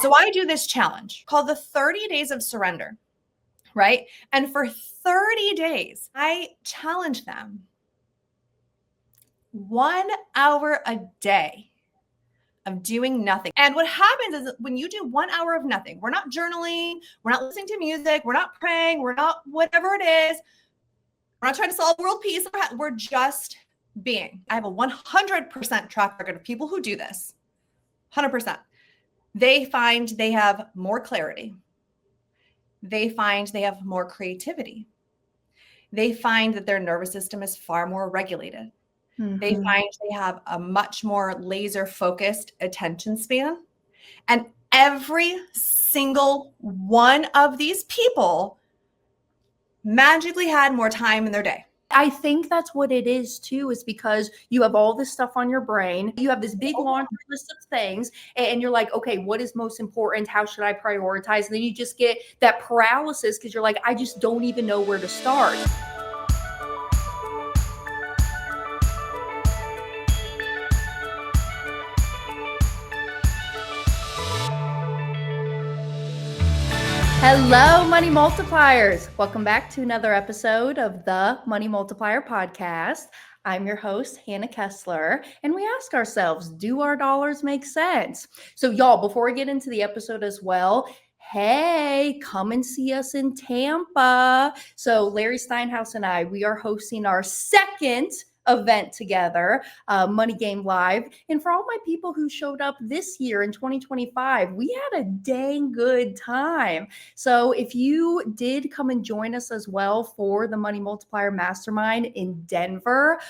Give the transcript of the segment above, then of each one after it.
So I do this challenge called the 30 days of surrender, right? And for 30 days, I challenge them 1 hour a day of doing nothing. And what happens is when you do 1 hour of nothing, we're not journaling, we're not listening to music, we're not praying, we're not whatever it is. We're not trying to solve world peace. We're just being. I have a 100% track record of people who do this. 100%. They find they have more clarity. They find they have more creativity. They find that their nervous system is far more regulated. Mm-hmm. They find they have a much more laser focused attention span. And every single one of these people magically had more time in their day. I think that's what it is too, is because you have all this stuff on your brain. You have this big laundry list of things and you're like, okay, what is most important? How should I prioritize? And then you just get that paralysis because you're like, I just don't even know where to start. Hello, Money Multipliers. Welcome back to another episode of the Money Multiplier podcast. I'm your host, Hannah Kesler, and we ask ourselves, do our dollars make sense? So y'all, before we get into the episode as well, hey, come and see us in Tampa. So Larry Steinhaus and I, we are hosting our second event together, Money Game Live. And for all my people who showed up this year in 2025, we had a dang good time. So if you did come and join us as well for the Money Multiplier Mastermind in Denver,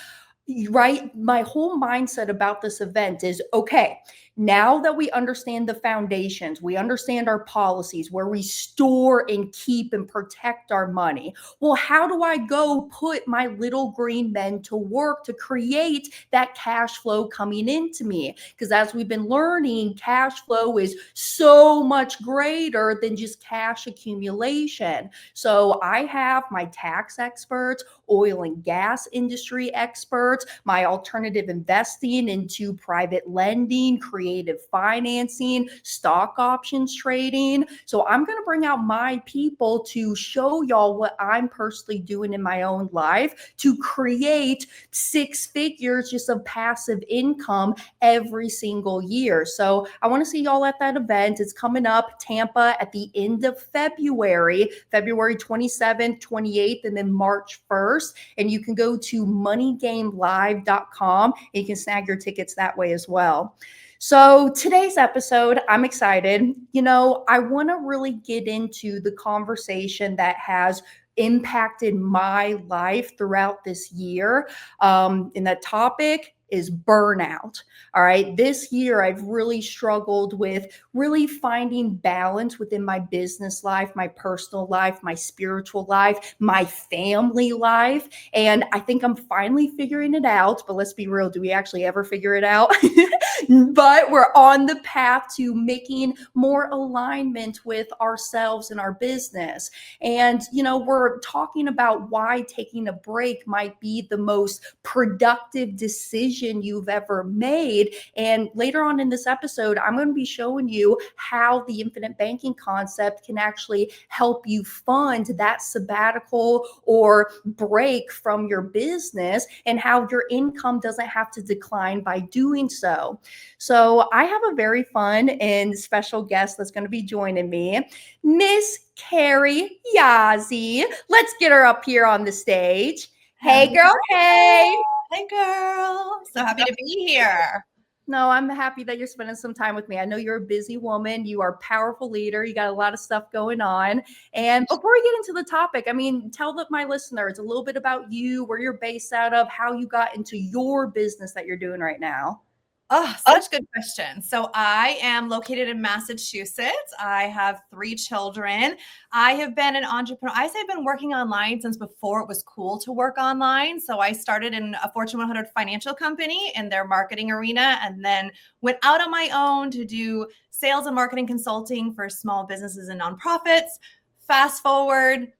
right, my whole mindset about this event is, okay, now that we understand the foundations, we understand our policies, where we store and keep and protect our money. Well, how do I go put my little green men to work to create that cash flow coming into me? Because as we've been learning, cash flow is so much greater than just cash accumulation. So I have my tax experts, oil and gas industry experts, my alternative investing into private lending, creative financing, stock options trading. So I'm going to bring out my people to show y'all what I'm personally doing in my own life to create 6 figures just of passive income every single year. So I want to see y'all at that event. It's coming up, Tampa, at the end of February 27th, 28th, and then March 1st. And you can go to moneygamelive.com and you can snag your tickets that way as well. So today's episode, I'm excited. You know, I want to really get into the conversation that has impacted my life throughout this year. And that topic is burnout. All right. This year, I've really struggled with really finding balance within my business life, my personal life, my spiritual life, my family life. And I think I'm finally figuring it out. But let's be real. Do we actually ever figure it out? But we're on the path to making more alignment with ourselves and our business. And, you know, we're talking about why taking a break might be the most productive decision you've ever made. And later on in this episode, I'm going to be showing you how the infinite banking concept can actually help you fund that sabbatical or break from your business and how your income doesn't have to decline by doing so. So I have a very fun and special guest that's going to be joining me, Miss Kari Yasi. Let's get her up here on the stage. Hey, girl. Hey. Hey, girl. So happy to be here. No, I'm happy that you're spending some time with me. I know you're a busy woman. You are a powerful leader. You got a lot of stuff going on. And before we get into the topic, I mean, tell my listeners a little bit about you, where you're based out of, how you got into your business that you're doing right now. Oh, such good question. So I am located in Massachusetts. I have 3 children. I have been an entrepreneur. I say I've been working online since before it was cool to work online. So I started in a Fortune 100 financial company in their marketing arena and then went out on my own to do sales and marketing consulting for small businesses and nonprofits. Fast forward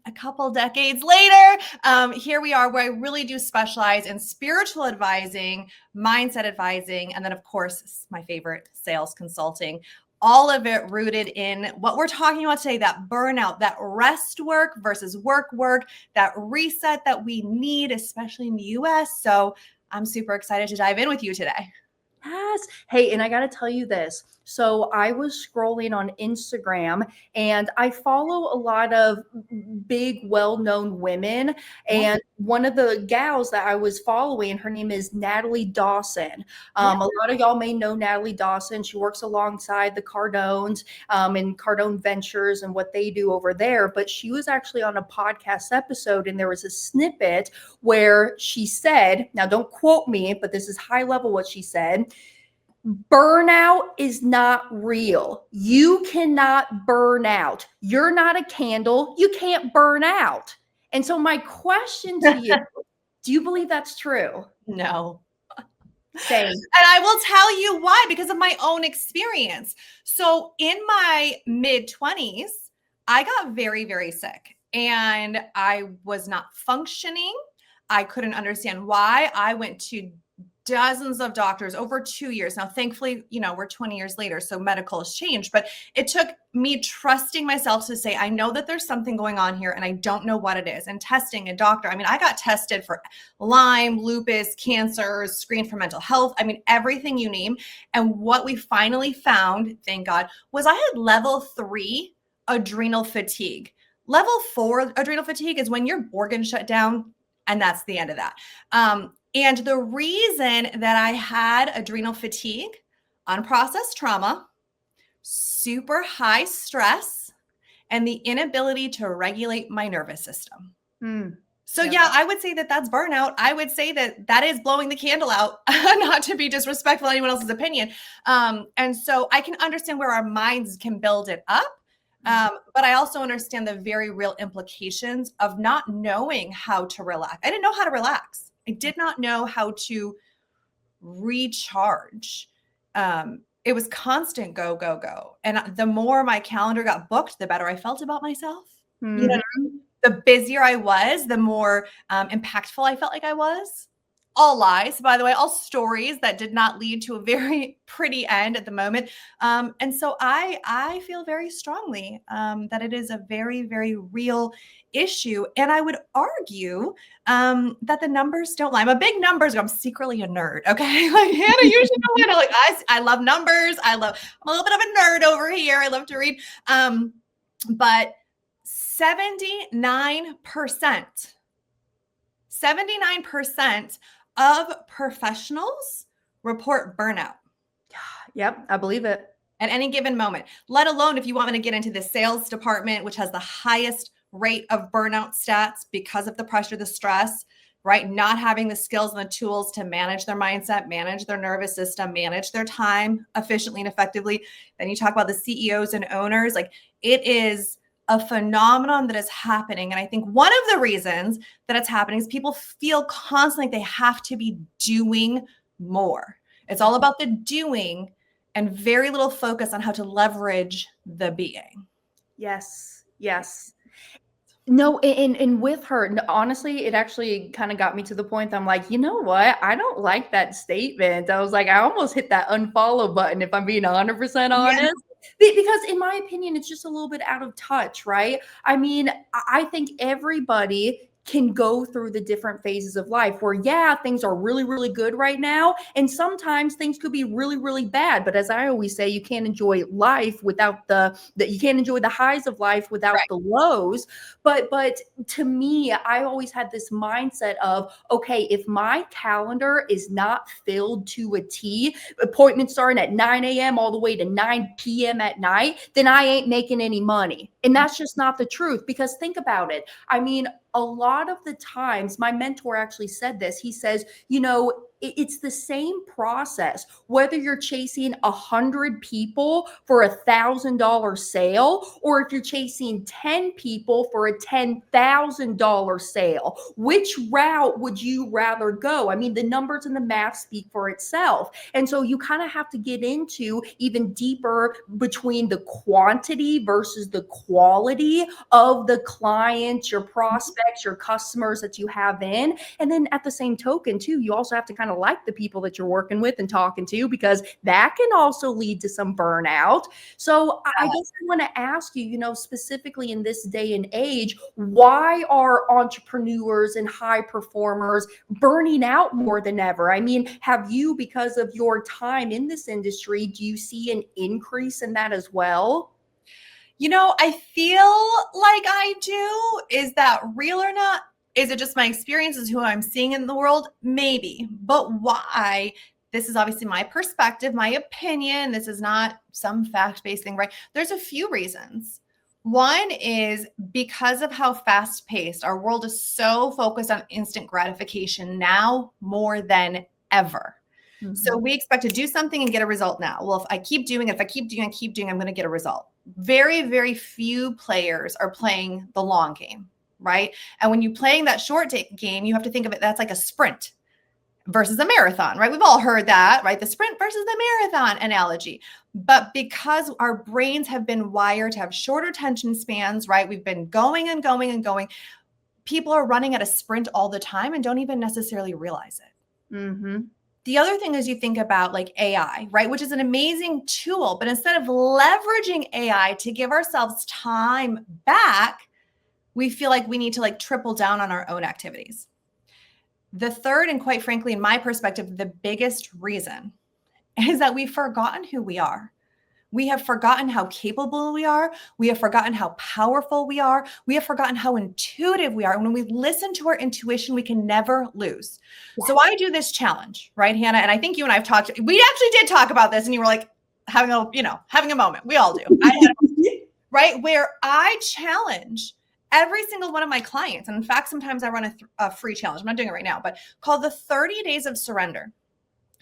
a couple decades later, here we are, where I really do specialize in spiritual advising, mindset advising, and then, of course, my favorite, sales consulting. all of it rooted in what we're talking about today, that burnout, that rest work versus work, that reset that we need, especially in the US. So I'm super excited to dive in with you today. Yes. Hey, and I got to tell you this. So I was scrolling on Instagram and I follow a lot of big, well-known women. Yeah. And one of the gals that I was following, her name is Natalie Dawson. Yeah. A lot of y'all may know Natalie Dawson. She works alongside the Cardones and Cardone Ventures and what they do over there. But she was actually on a podcast episode and there was a snippet where she said, now don't quote me, but this is high level what she said. Burnout is not real. You cannot burn out. You're not a candle. You can't burn out. And so my question to you, do you believe that's true? No. Same. And I will tell you why, because of my own experience. So in my mid-20s, I got very, very sick and I was not functioning. I couldn't understand why. I went to dozens of doctors over 2 years. Now, thankfully, we're 20 years later, so medical has changed, but it took me trusting myself to say, I know that there's something going on here and I don't know what it is. And testing a doctor. I mean, I got tested for Lyme, lupus, cancers, screened for mental health. I mean, everything you name. And what we finally found, thank God, was I had level 3 adrenal fatigue. Level 4 adrenal fatigue is when your organs shut down, and that's the end of that. And the reason that I had adrenal fatigue, unprocessed trauma, super high stress, and the inability to regulate my nervous system. So yeah, I would say that that's burnout. I would say that that is blowing the candle out, not to be disrespectful to anyone else's opinion. And so I can understand where our minds can build it up. But I also understand the very real implications of not knowing how to relax. I didn't know how to relax. I did not know how to recharge. It was constant go, go, go. And the more my calendar got booked, the better I felt about myself. Mm-hmm. You know, the busier I was, the more impactful I felt like I was. All lies, by the way, all stories that did not lead to a very pretty end at the moment. And so I feel very strongly that it is a very, very real issue. And I would argue that the numbers don't lie. I'm a big numbers girl. I'm secretly a nerd. Okay. Like Hannah, you should know. Like I love numbers. I'm a little bit of a nerd over here. I love to read. But 79% of professionals report burnout. Yep, I believe it. At any given moment, let alone if you want me to get into the sales department, which has the highest rate of burnout stats because of the pressure, the stress, right? Not having the skills and the tools to manage their mindset, manage their nervous system, manage their time efficiently and effectively. Then you talk about the CEOs and owners, like it is a phenomenon that is happening. And I think one of the reasons that it's happening is people feel constantly like they have to be doing more. It's all about the doing and very little focus on how to leverage the being. Yes. No, and with her, honestly, it actually kind of got me to the point that I'm like, you know what? I don't like that statement. I was like, I almost hit that unfollow button if I'm being 100% honest. Yeah. Because in my opinion, it's just a little bit out of touch, right? I mean, I think everybody can go through the different phases of life where, yeah, things are really, really good right now. And sometimes things could be really, really bad. But as I always say, you can't enjoy life without you can't enjoy the highs of life without the lows. But to me, I always had this mindset of, okay, if my calendar is not filled to a T, appointments starting at 9 a.m. all the way to 9 p.m. at night, then I ain't making any money. And that's just not the truth, because think about it. I mean, a lot of the times, my mentor actually said this. He says, it's the same process, whether you're chasing 100 people for $1,000 sale, or if you're chasing 10 people for a $10,000 sale. Which route would you rather go? I mean, the numbers and the math speak for itself. And so you kind of have to get into even deeper between the quantity versus the quality of the clients, your prospects, your customers that you have in. And then at the same token too, you also have to kind of kind of like the people that you're working with and talking to, because that can also lead to some burnout. So I guess I want to ask you, specifically in this day and age, why are entrepreneurs and high performers burning out more than ever? I mean, have you, because of your time in this industry, do you see an increase in that as well? I feel like I do. Is that real or not? Is it just my experiences, who I'm seeing in the world? Maybe. But why? This is obviously my perspective, my opinion. This is not some fact-based thing, right? There's a few reasons. One is because of how fast-paced our world is, so focused on instant gratification now more than ever. Mm-hmm. So we expect to do something and get a result now. Well, if I keep doing, I'm going to get a result. Very, very few players are playing the long game, right? And when you're playing that short game, you have to think of it, that's like a sprint versus a marathon, right? We've all heard that, right? The sprint versus the marathon analogy. But because our brains have been wired to have shorter attention spans, right? We've been going and going and going. People are running at a sprint all the time and don't even necessarily realize it. Mm-hmm. The other thing is, you think about like AI, right? Which is an amazing tool, but instead of leveraging AI to give ourselves time back, we feel like we need to like triple down on our own activities. The third, and quite frankly, in my perspective, the biggest reason is that we've forgotten who we are. We have forgotten how capable we are. We have forgotten how powerful we are. We have forgotten how intuitive we are. And when we listen to our intuition, we can never lose. Yeah. So I do this challenge, right, Hannah? And I think you and I have talked. We actually did talk about this, and you were like having a moment. We all do, right? Where I challenge every single one of my clients. And in fact, sometimes I run a free challenge. I'm not doing it right now, but called the 30 Days of Surrender,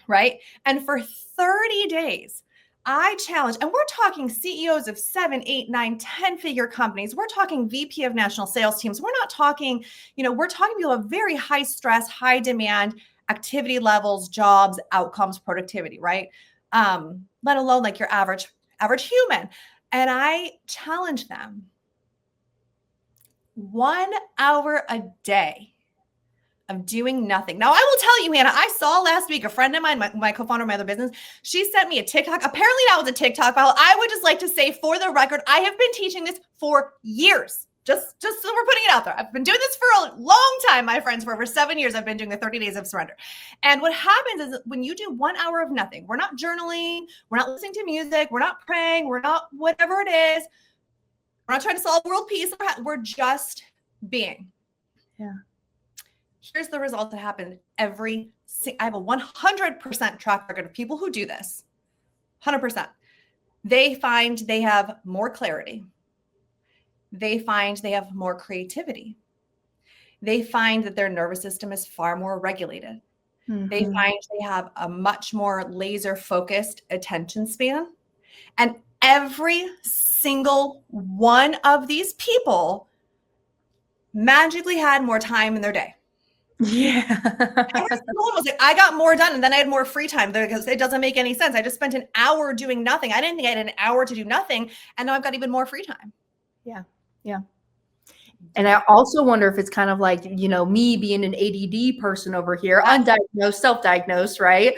right? And for 30 days, I challenge, and we're talking CEOs of 7, 8, 9, 10-figure companies. We're talking VP of national sales teams. We're not talking, we're talking people of very high stress, high demand activity levels, jobs, outcomes, productivity, right? Let alone like your average human. And I challenge them 1 hour a day of doing nothing. Now, I will tell you, Hannah, I saw last week a friend of mine, my co-founder of my other business, she sent me a TikTok. Apparently that was a TikTok file. I would just like to say, for the record, I have been teaching this for years. Just so we're putting it out there. I've been doing this for a long time, my friends. For over 7 years, I've been doing the 30 Days of Surrender. And what happens is, when you do 1 hour of nothing, we're not journaling, we're not listening to music, we're not praying, we're not whatever it is. We're not trying to solve world peace. We're just being. Yeah. Here's the result that happened I have a 100% track record of people who do this. 100%. They find they have more clarity. They find they have more creativity. They find that their nervous system is far more regulated. Mm-hmm. They find they have a much more laser focused attention span. And every single one of these people magically had more time in their day. Yeah. Was like, I got more done, and then I had more free time, because it doesn't make any sense. I just spent an hour doing nothing. I didn't think I had an hour to do nothing, and now I've got even more free time. Yeah. Yeah. And I also wonder if it's kind of like, me being an ADD person over here, undiagnosed, self-diagnosed, right?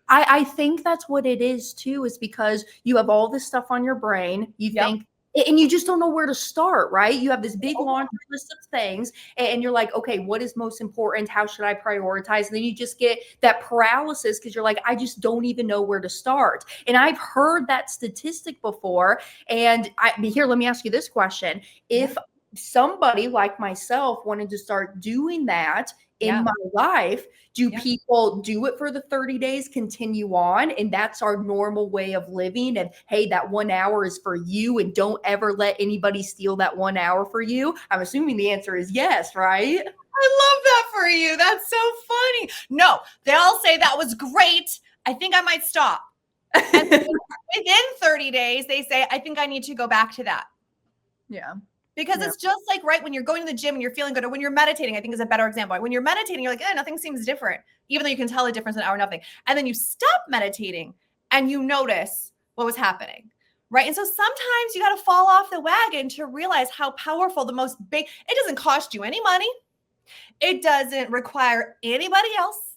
I think that's what it is too, is because you have all this stuff on your brain. You think, and you just don't know where to start, right? You have this big laundry list of things, and you're like, okay, what is most important? How should I prioritize? And then you just get that paralysis, because you're like, I just don't even know where to start. And I've heard that statistic before. And here, let me ask you this question. If somebody like myself wanted to start doing that in my life, do people do it for the 30 days, continue on, and that's our normal way of living? And hey, that 1 hour is for you, and don't ever let anybody steal that 1 hour for you? I'm assuming the answer is yes, right? I love that for you. That's so funny. No, they all say that was great. I think I might stop. And within 30 days, they say, I think I need to go back to that. Yeah. Because it's just like, right, when you're going to the gym and you're feeling good, or when you're meditating, I think is a better example. When you're meditating, you're like, nothing seems different, even though you can tell the difference in an hour, nothing. And then you stop meditating and you notice what was happening, right? And so sometimes you got to fall off the wagon to realize how powerful it doesn't cost you any money. It doesn't require anybody else.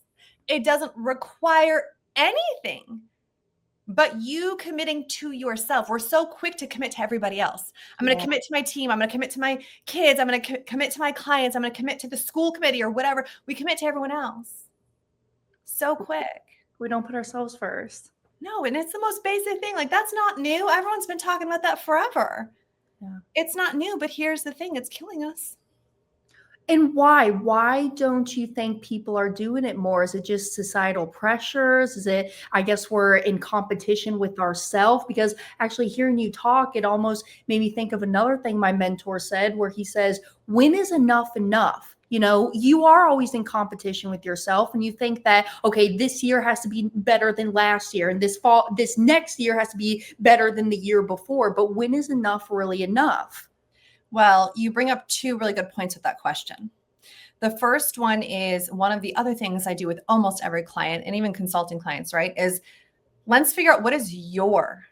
It doesn't require anything but you committing to yourself. We're so quick to commit to everybody else. I'm going to commit to my team. I'm going to commit to my kids. I'm going to commit to my clients. I'm going to commit to the school committee or whatever. We commit to everyone else so quick. We don't put ourselves first. No, and it's the most basic thing. Like, that's not new. Everyone's been talking about that forever. Yeah. It's not new, but here's the thing. It's killing us. And why? Why don't you think people are doing it more? Is it just societal pressures? Is it, I guess we're in competition with ourselves? Because actually hearing you talk, it almost made me think of another thing my mentor said, where he says, when is enough enough? You know, you are always in competition with yourself and you think that, okay, this year has to be better than last year and this next year has to be better than the year before. But when is enough really enough? Well, you bring up two really good points with that question. The first one is one of the other things I do with almost every client and even consulting clients, right? Is let's figure out what is your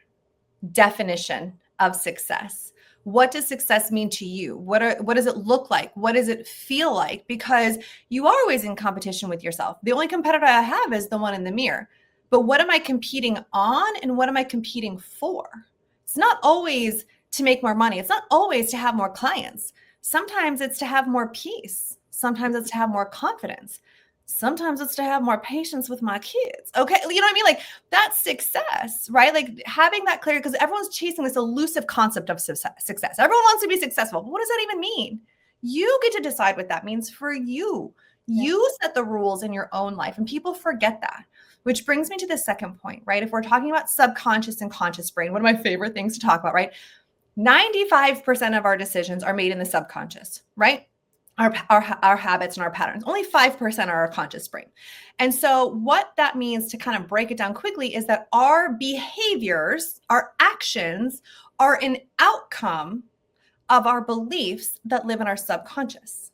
definition of success. What does success mean to you? What does it look like? What does it feel like? Because you are always in competition with yourself. The only competitor I have is the one in the mirror. But what am I competing on and what am I competing for? It's not always to make more money. It's not always to have more clients. Sometimes it's to have more peace. Sometimes it's to have more confidence. Sometimes it's to have more patience with my kids. Okay. You know what I mean? Like, that's success, right? Like, having that clear, because everyone's chasing this elusive concept of success. Everyone wants to be successful. But what does that even mean? You get to decide what that means for you. You set the rules in your own life, and people forget that. Which brings me to the second point, right? If we're talking about subconscious and conscious brain, one of my favorite things to talk about, right? 95% of our decisions are made in the subconscious, right? Our habits and our patterns. Only 5% are our conscious brain. And so what that means, to kind of break it down quickly, is that our behaviors, our actions, are an outcome of our beliefs that live in our subconscious.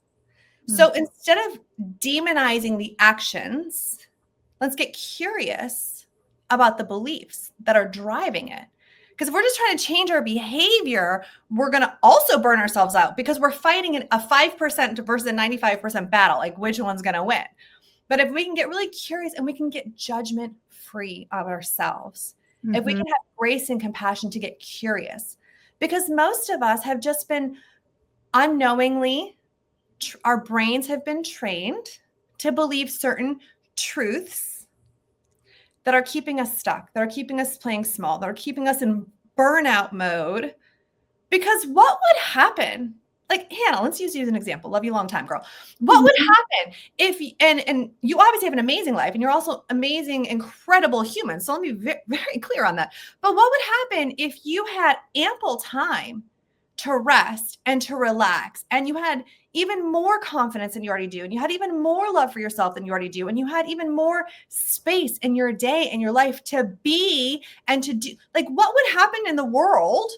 So instead of demonizing the actions, let's get curious about the beliefs that are driving it. Because if we're just trying to change our behavior, we're going to also burn ourselves out, because we're fighting a 5% versus a 95% battle. Like, which one's going to win? But if we can get really curious and we can get judgment free of ourselves, if we can have grace and compassion to get curious, because most of us have just been unknowingly, our brains have been trained to believe certain truths that are keeping us stuck, that are keeping us playing small, that are keeping us in burnout mode. Because what would happen? Like, Hannah, let's use you as an example. Love you a long time, girl. What would happen if, and you obviously have an amazing life and you're also amazing, incredible human. So let me be very clear on that. But what would happen if you had ample time to rest and to relax, and you had even more confidence than you already do, and you had even more love for yourself than you already do, and you had even more space in your day and your life to be and to do? Like, what would happen in the world?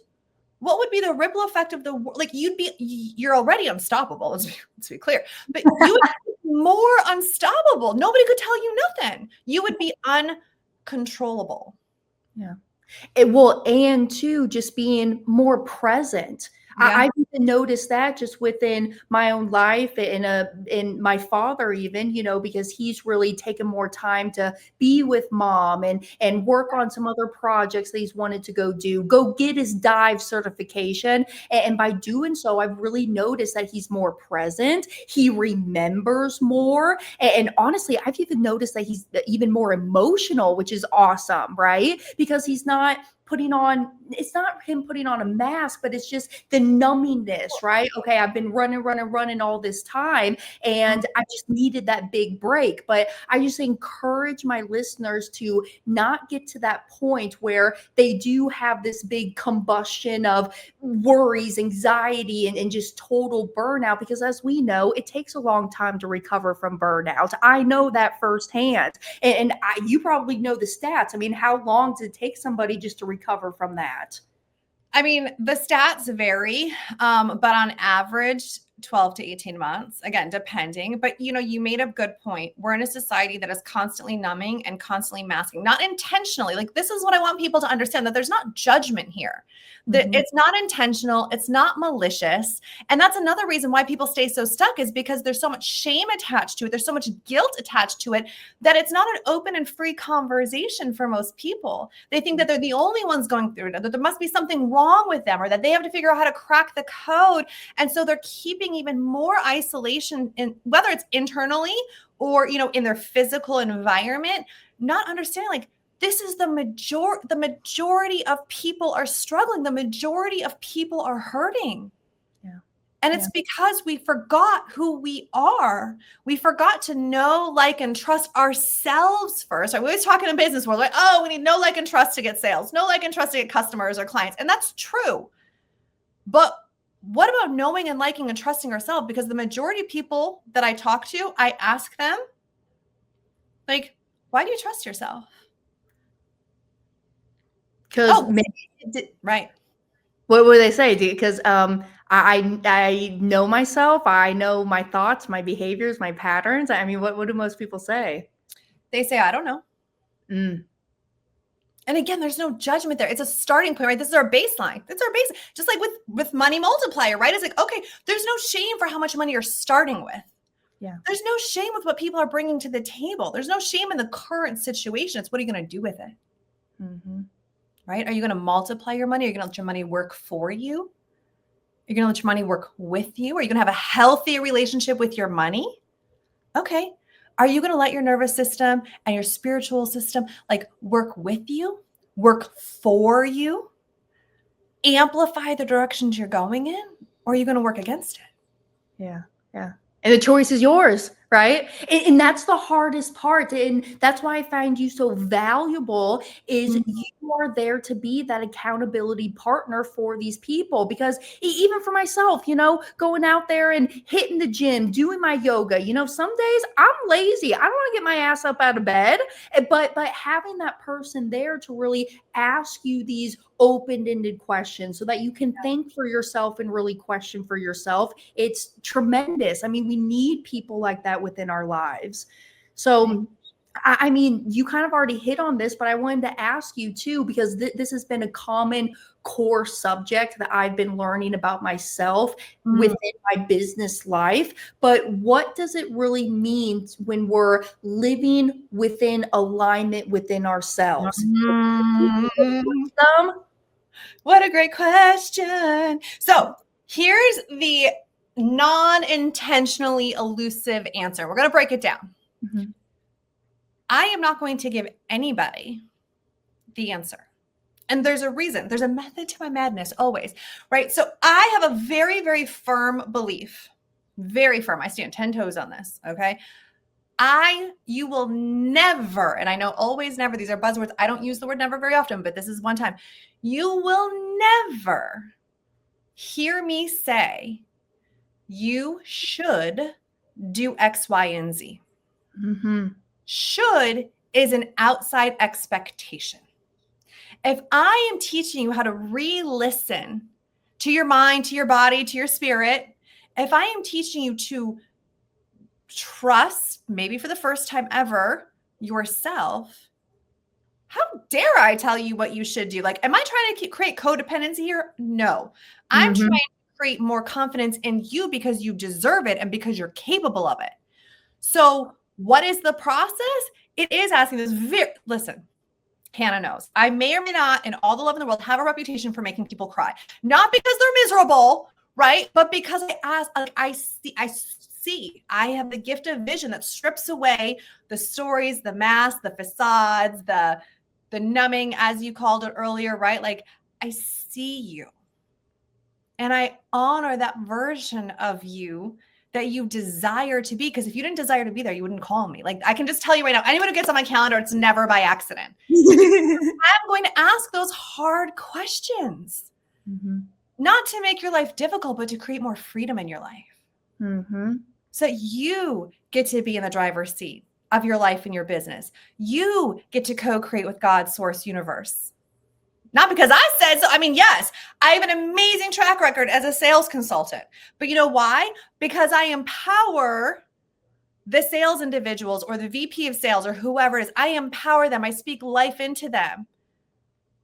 What would be the ripple effect of the world? Like, you're already unstoppable. Let's be clear, but you would be more unstoppable. Nobody could tell you nothing. You would be uncontrollable. Yeah. It will, and too, just being more present. Yeah. I've even noticed that just within my own life, in my father, even, you know, because he's really taken more time to be with mom and work on some other projects that he's wanted to go get his dive certification. And by doing so, I've really noticed that he's more present. He remembers more. And honestly, I've even noticed that he's even more emotional, which is awesome, right? Because he's not it's not him putting on a mask, but it's just the numbingness, right? Okay, I've been running all this time, and I just needed that big break. But I just encourage my listeners to not get to that point where they do have this big combustion of worries, anxiety, and just total burnout, because as we know, it takes a long time to recover from burnout. I know that firsthand. And you probably know the stats. I mean, how long does it take somebody just to recover from that? I mean, the stats vary, but on average, 12 to 18 months, again, depending, but you made a good point. We're in a society that is constantly numbing and constantly masking, not intentionally. Like, this is what I want people to understand, that there's not judgment here, that it's not intentional. It's not malicious. And that's another reason why people stay so stuck, is because there's so much shame attached to it. There's so much guilt attached to it, that it's not an open and free conversation for most people. They think that they're the only ones going through it, that there must be something wrong with them, or that they have to figure out how to crack the code. And so they're keeping even more isolation, in whether it's internally or, in their physical environment, not understanding, like, this is the majority of people are struggling. The majority of people are hurting. Yeah. And it's because we forgot who we are. We forgot to know, like, and trust ourselves first. Right? We always talk in a business world, like, oh, we need know, like, and trust to get sales, know, like, and trust to get customers or clients. And that's true. But what about knowing and liking and trusting ourselves? Because the majority of people that I talk to, I ask them, like, why do you trust yourself? Because right. What would they say? Because I know myself. I know my thoughts, my behaviors, my patterns. I mean, what do most people say? They say, I don't know. And again, there's no judgment there. It's a starting point, right? This is our baseline. That's our baseline. Just like with Money Multiplier, right? It's like, okay, there's no shame for how much money you're starting with. Yeah. There's no shame with what people are bringing to the table. There's no shame in the current situation. It's what are you going to do with it? Right? Are you going to multiply your money? Are you going to let your money work for you? Are you going to let your money work with you? Are you going to have a healthy relationship with your money? Okay. Are you going to let your nervous system and your spiritual system, like, work with you, work for you, amplify the directions you're going in? Or are you going to work against it? Yeah. Yeah. And the choice is yours, right? And that's the hardest part. And that's why I find you so valuable, is you are there to be that accountability partner for these people. Because even for myself, going out there and hitting the gym, doing my yoga, some days I'm lazy. I don't want to get my ass up out of bed. But having that person there to really ask you these open-ended questions so that you can think for yourself and really question for yourself, it's tremendous. I mean, we need people like that within our lives. So I mean, you kind of already hit on this, but I wanted to ask you too, because this has been a common core subject that I've been learning about myself within my business life. But what does it really mean when we're living within alignment within ourselves? What a great question. So here's the non-intentionally elusive answer. We're going to break it down. I am not going to give anybody the answer. And there's a reason. There's a method to my madness always, right? So I have a very, very firm belief, very firm. I stand 10 toes on this, okay? You will never, and I know always never, these are buzzwords. I don't use the word never very often, but this is one time. You will never hear me say, you should do X, Y, and Z. Should is an outside expectation. If I am teaching you how to re-listen to your mind, to your body, to your spirit, if I am teaching you to trust, maybe for the first time ever, yourself, how dare I tell you what you should do? Like, am I trying to create codependency here? No. I'm trying to create more confidence in you because you deserve it and because you're capable of it. So what is the process? It is asking this listen, Hannah knows. I may or may not, in all the love in the world, have a reputation for making people cry. Not because they're miserable, right? But because I have the gift of vision that strips away the stories, the masks, the facades, the numbing, as you called it earlier, right? Like, I see you. And I honor that version of you that you desire to be. Because if you didn't desire to be there, you wouldn't call me. Like, I can just tell you right now, anyone who gets on my calendar, it's never by accident. I'm going to ask those hard questions. Not to make your life difficult, but to create more freedom in your life. So you get to be in the driver's seat of your life and your business. You get to co-create with God's source universe. Not because I said so. I mean, yes, I have an amazing track record as a sales consultant. But you know why? Because I empower the sales individuals or the VP of sales or whoever it is. I empower them. I speak life into them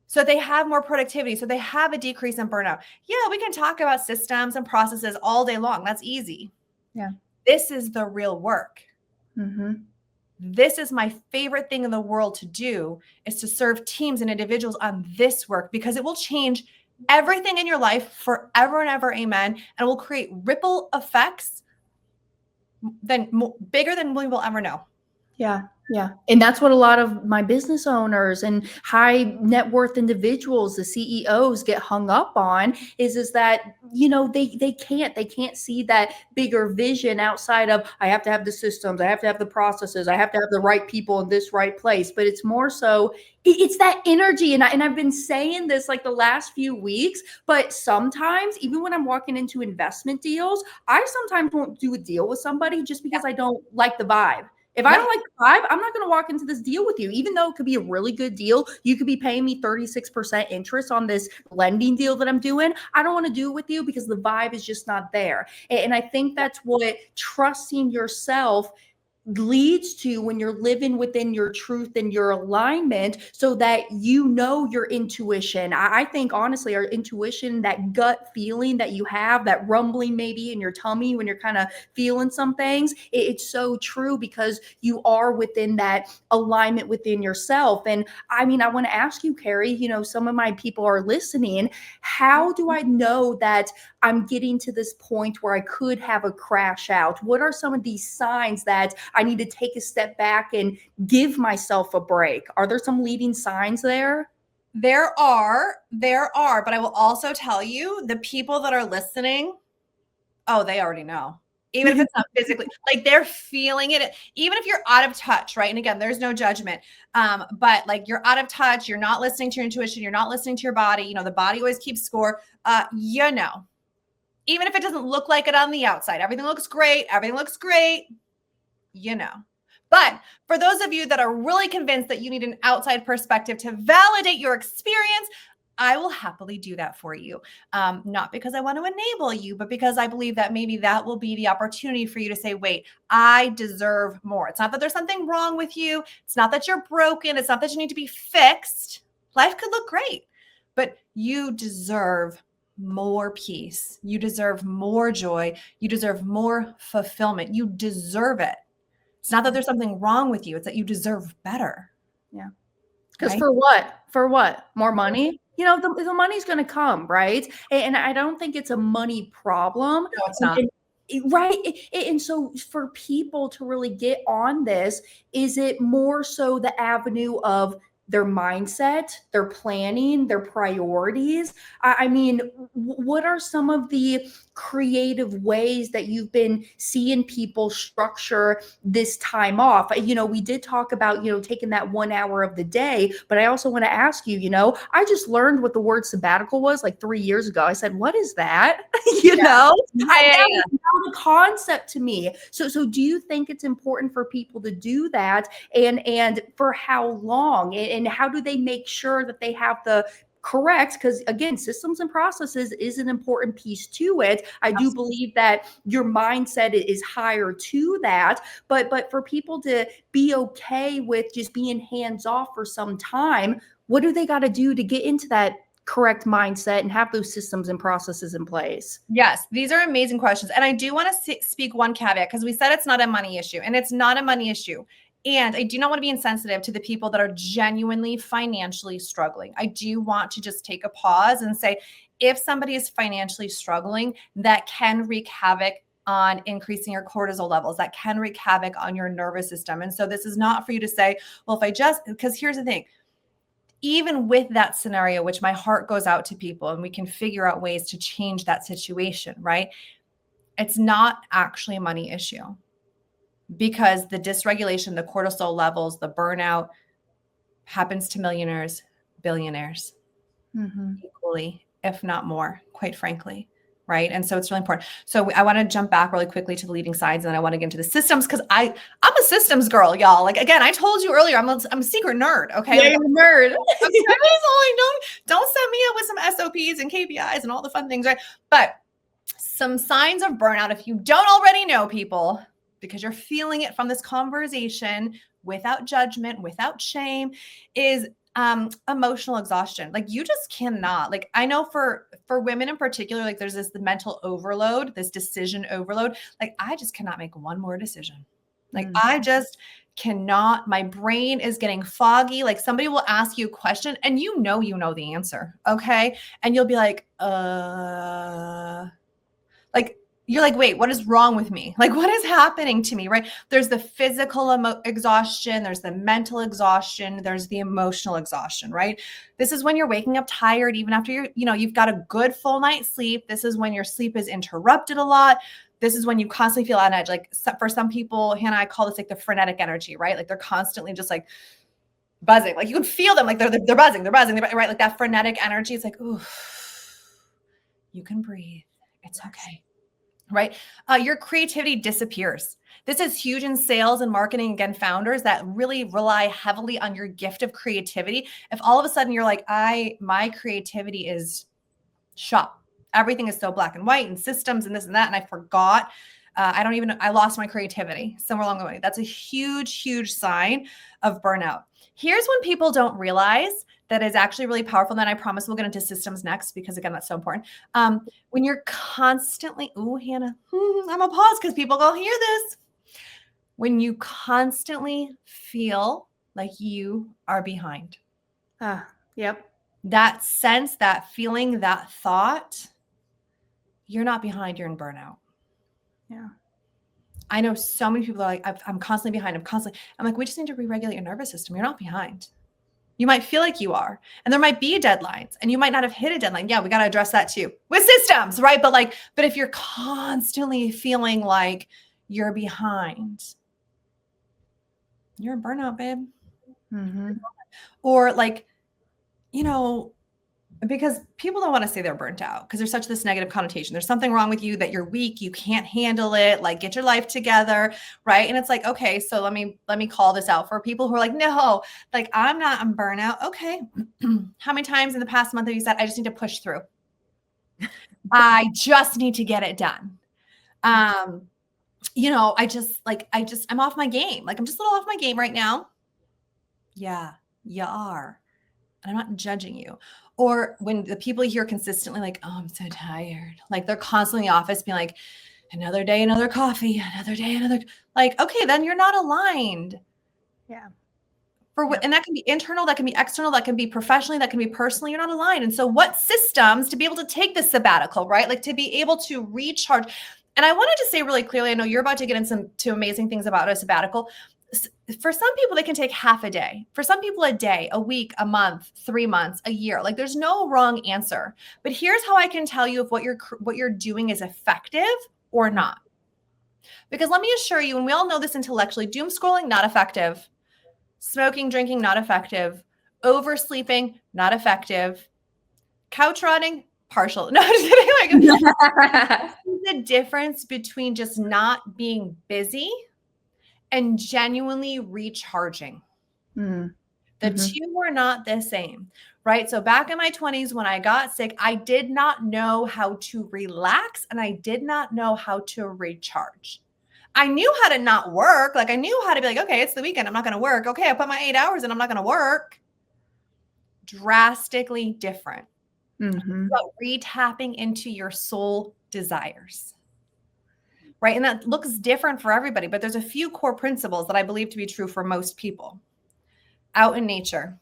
so they have more productivity, so they have a decrease in burnout. Yeah, we can talk about systems and processes all day long. That's easy. Yeah. This is the real work. Mm-hmm. This is my favorite thing in the world to do, is to serve teams and individuals on this work, because it will change everything in your life forever and ever. Amen. And will create ripple effects bigger than we will ever know. Yeah. Yeah. And that's what a lot of my business owners and high net worth individuals, the CEOs, get hung up on is that, they can't see that bigger vision outside of, I have to have the systems, I have to have the processes, I have to have the right people in this right place. But it's more so, it's that energy. And I've been saying this like the last few weeks, but sometimes even when I'm walking into investment deals, I sometimes won't do a deal with somebody just because I don't like the vibe. If I don't like the vibe, I'm not going to walk into this deal with you, even though it could be a really good deal. You could be paying me 36% interest on this lending deal that I'm doing. I don't want to do it with you because the vibe is just not there. And I think that's what trusting yourself leads to when you're living within your truth and your alignment, so that your intuition. I think honestly, our intuition, that gut feeling that you have, that rumbling maybe in your tummy when you're kind of feeling some things, it's so true because you are within that alignment within yourself. And I mean, I want to ask you, Kari, some of my people are listening. How do I know that I'm getting to this point where I could have a crash out? What are some of these signs that I need to take a step back and give myself a break? Are there some leading signs there? There are, but I will also tell you, the people that are listening, oh, they already know. Even if it's not physically, like they're feeling it. Even if you're out of touch, right? And again, there's no judgment. But like you're out of touch, you're not listening to your intuition, you're not listening to your body. The body always keeps score. Even if it doesn't look like it on the outside, everything looks great. But for those of you that are really convinced that you need an outside perspective to validate your experience, I will happily do that for you. Not because I want to enable you, but because I believe that maybe that will be the opportunity for you to say, wait, I deserve more. It's not that there's something wrong with you. It's not that you're broken. It's not that you need to be fixed. Life could look great, but you deserve more peace. You deserve more joy. You deserve more fulfillment. You deserve it. It's not that there's something wrong with you. It's that you deserve better. Yeah. Because right? for what? For what? More money? The money's going to come, right? And I don't think it's a money problem. No, it's not. Right. And so for people to really get on this, is it more so the avenue of their mindset, their planning, their priorities? I mean, what are some of the creative ways that you've been seeing people structure this time off? We did talk about, taking that 1 hour of the day, but I also want to ask you, I just learned what the word sabbatical was like 3 years ago. I said, what is that? That was not a concept to me. So do you think it's important for people to do that? And for how long? And how do they make sure that they have the correct, because again, systems and processes is an important piece to it. I do believe that your mindset is higher to that, but for people to be okay with just being hands off for some time, what do they got to do to get into that correct mindset and have those systems and processes in place? Yes, these are amazing questions. And I do want to speak one caveat, because we said it's not a money issue, and it's not a money issue. And I do not want to be insensitive to the people that are genuinely financially struggling. I do want to just take a pause and say, if somebody is financially struggling, that can wreak havoc on increasing your cortisol levels, that can wreak havoc on your nervous system. And so this is not for you to say, well, because here's the thing, even with that scenario, which my heart goes out to people, and we can figure out ways to change that situation, right? It's not actually a money issue, because the dysregulation, the cortisol levels, the burnout happens to millionaires, billionaires equally, if not more, quite frankly, right? And so it's really important. So I want to jump back really quickly to the leading signs, and then I want to get into the systems because I'm a systems girl, y'all. Like, again, I told you earlier, I'm a secret nerd. Okay. Yeah, you're a nerd. Don't set me up with some SOPs and KPIs and all the fun things, right? But some signs of burnout, if you don't already know, people, because you're feeling it from this conversation without judgment, without shame, is emotional exhaustion. Like, you just cannot, like, I know for women in particular, like, there's the mental overload, this decision overload. Like, I just cannot make one more decision. Like, I just cannot, my brain is getting foggy. Like, somebody will ask you a question and you know the answer. Okay. And you'll be like, like, you're like, wait, what is wrong with me? Like, what is happening to me, right? There's the physical exhaustion. There's the mental exhaustion. There's the emotional exhaustion, right? This is when you're waking up tired, even after you've got a good full night's sleep. This is when your sleep is interrupted a lot. This is when you constantly feel on edge. Like, for some people, Hannah, I call this like the frenetic energy, right? Like, they're constantly just like buzzing. Like, you can feel them. Like, they're buzzing, right? Like, that frenetic energy. It's like, ooh, you can breathe. It's okay. Right? Your creativity disappears. This is huge in sales and marketing. Again, founders that really rely heavily on your gift of creativity. If all of a sudden you're like, my creativity is shot. Everything is so black and white and systems and this and that. And I forgot, I lost my creativity somewhere along the way. That's a huge, huge sign of burnout. Here's when people don't realize that is actually really powerful. And then I promise we'll get into systems next, because again, that's so important. When you're constantly, Hannah, I'm gonna pause because people go hear this. When you constantly feel like you are behind. Yep. That sense, that feeling, that thought, you're not behind, you're in burnout. Yeah. I know so many people are like, I'm constantly behind. I'm like, we just need to re-regulate your nervous system. You're not behind. You might feel like you are, and there might be deadlines, and you might not have hit a deadline. Yeah, we got to address that too with systems, right? But if you're constantly feeling like you're behind, you're in burnout, babe. Mm-hmm. Or because people don't want to say they're burnt out because there's such this negative connotation. There's something wrong with you, that you're weak, you can't handle it, like, get your life together, right? And it's like, okay, so let me call this out for people who are like, no, like, I'm burnout. Okay. How many times in the past month have you said, I just need to push through? I just need to get it done. I'm off my game. Like, I'm just a little off my game right now. Yeah, you are. I'm not judging you. Or when the people you hear consistently like, oh, I'm so tired. Like, they're constantly in the office being like, another day, another coffee, another day, another, like, okay, then you're not aligned. Yeah. And that can be internal, that can be external, that can be professionally, that can be personally, you're not aligned. And so what systems to be able to take this sabbatical, right? Like, to be able to recharge. And I wanted to say really clearly, I know you're about to get into amazing things about a sabbatical. For some people, they can take half a day. For some people, a day, a week, a month, 3 months, a year. Like, there's no wrong answer. But here's how I can tell you if what you're doing is effective or not. Because let me assure you, and we all know this intellectually, doom scrolling, not effective. Smoking, drinking, not effective. Oversleeping, not effective. Couch rotting, partial. No, just kidding. The difference between just not being busy and genuinely recharging. The two were not the same, right? So back in my 20s, when I got sick, I did not know how to relax and I did not know how to recharge. I knew how to not work. Like, I knew how to be like, okay, it's the weekend, I'm not going to work. Okay, I put my 8 hours in, I'm not going to work. Drastically different. But retapping into your soul desires. Right. And that looks different for everybody, but there's a few core principles that I believe to be true for most people. Out in nature.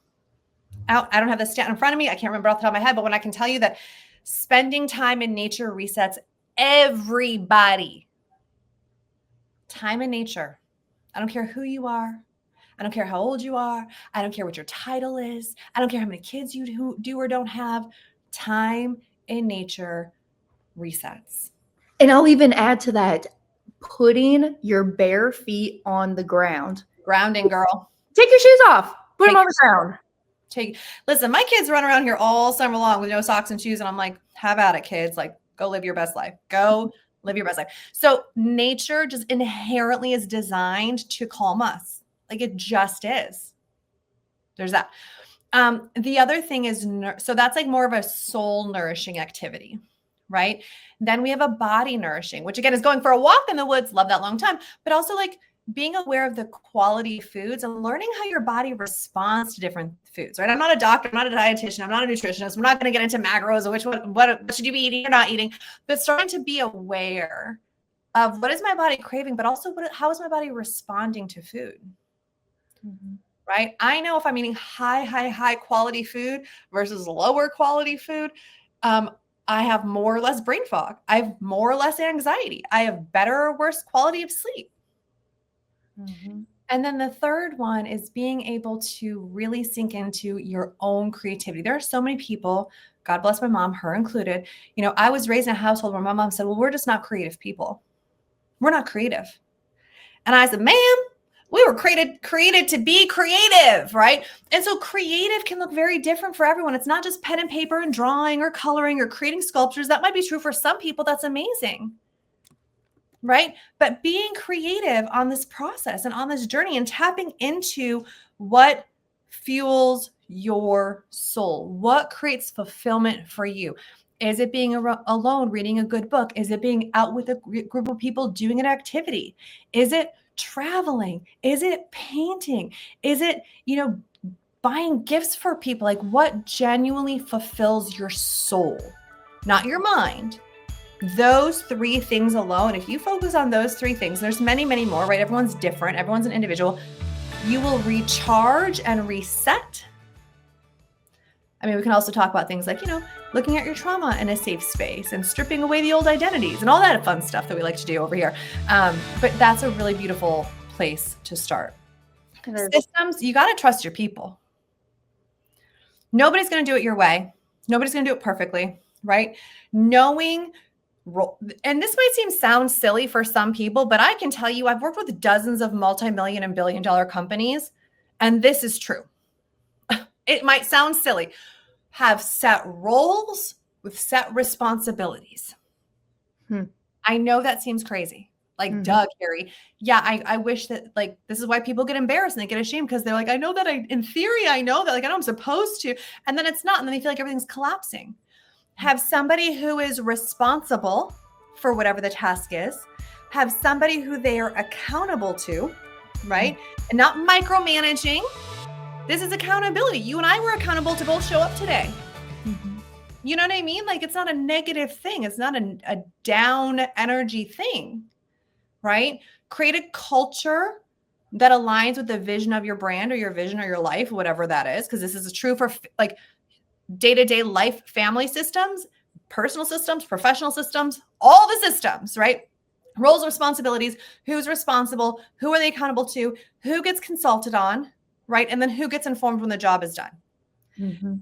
I don't have the stat in front of me. I can't remember off the top of my head, but when I can tell you that spending time in nature resets everybody. Time in nature. I don't care who you are. I don't care how old you are. I don't care what your title is. I don't care how many kids you do or don't have. Time in nature resets. And I'll even add to that, putting your bare feet on the ground. Grounding, girl. Take your shoes off. Put them on the ground. Listen, my kids run around here all summer long with no socks and shoes. And I'm like, how about it, kids? Like, Go live your best life. Go live your best life. So nature just inherently is designed to calm us. Like it just is. There's that. The other thing is, so that's like more of a soul nourishing activity, right? Then we have a body nourishing, which again is going for a walk in the woods. Love that long time, but also like being aware of the quality foods and learning how your body responds to different foods, right? I'm not a doctor. I'm not a dietitian. I'm not a nutritionist. I'm not going to get into macros or which one, what should you be eating or not eating, but starting to be aware of what is my body craving, but also how is my body responding to food? Mm-hmm. Right? I know if I'm eating high quality food versus lower quality food, I have more or less brain fog. I have more or less anxiety. I have better or worse quality of sleep. Mm-hmm. And then the third one is being able to really sink into your own creativity. There are so many people, God bless my mom, her included. You know, I was raised in a household where my mom said, well, we're just not creative people. We're not creative. And I said, ma'am, we were created to be creative, right? And so creative can look very different for everyone. It's not just pen and paper and drawing or coloring or creating sculptures. That might be true for some people. That's amazing, right? But being creative on this process and on this journey and tapping into what fuels your soul, what creates fulfillment for you. Is it being alone, reading a good book? Is it being out with a group of people doing an activity? Is it traveling? Is it painting? Is it, buying gifts for people? Like what genuinely fulfills your soul, not your mind? Those three things alone, if you focus on those three things, there's many, many more, right? Everyone's different. Everyone's an individual. You will recharge and reset. I mean, we can also talk about things like, looking at your trauma in a safe space and stripping away the old identities and all that fun stuff that we like to do over here. But that's a really beautiful place to start. Systems, you got to trust your people. Nobody's going to do it your way. Nobody's going to do it perfectly, right? Knowing, and this might sound silly for some people, but I can tell you, I've worked with dozens of multi-million and billion-dollar companies, and this is true. It might sound silly. Have set roles with set responsibilities. I know that seems crazy. Like, duh, Kari. Yeah, I wish that, like, this is why people get embarrassed and they get ashamed because they're like, I know that in theory, I know that, like, I know I'm supposed to. And then it's not. And then they feel like everything's collapsing. Have somebody who is responsible for whatever the task is. Have somebody who they are accountable to, right? And not micromanaging. This is accountability. You and I were accountable to both show up today. You know what I mean? Like, it's not a negative thing. It's not a down energy thing, right? Create a culture that aligns with the vision of your brand or your vision or your life, whatever that is. Because this is true for like day-to-day life, family systems, personal systems, professional systems, all the systems, right? Roles, responsibilities, who's responsible, who are they accountable to, who gets consulted on, right? And then who gets informed when the job is done.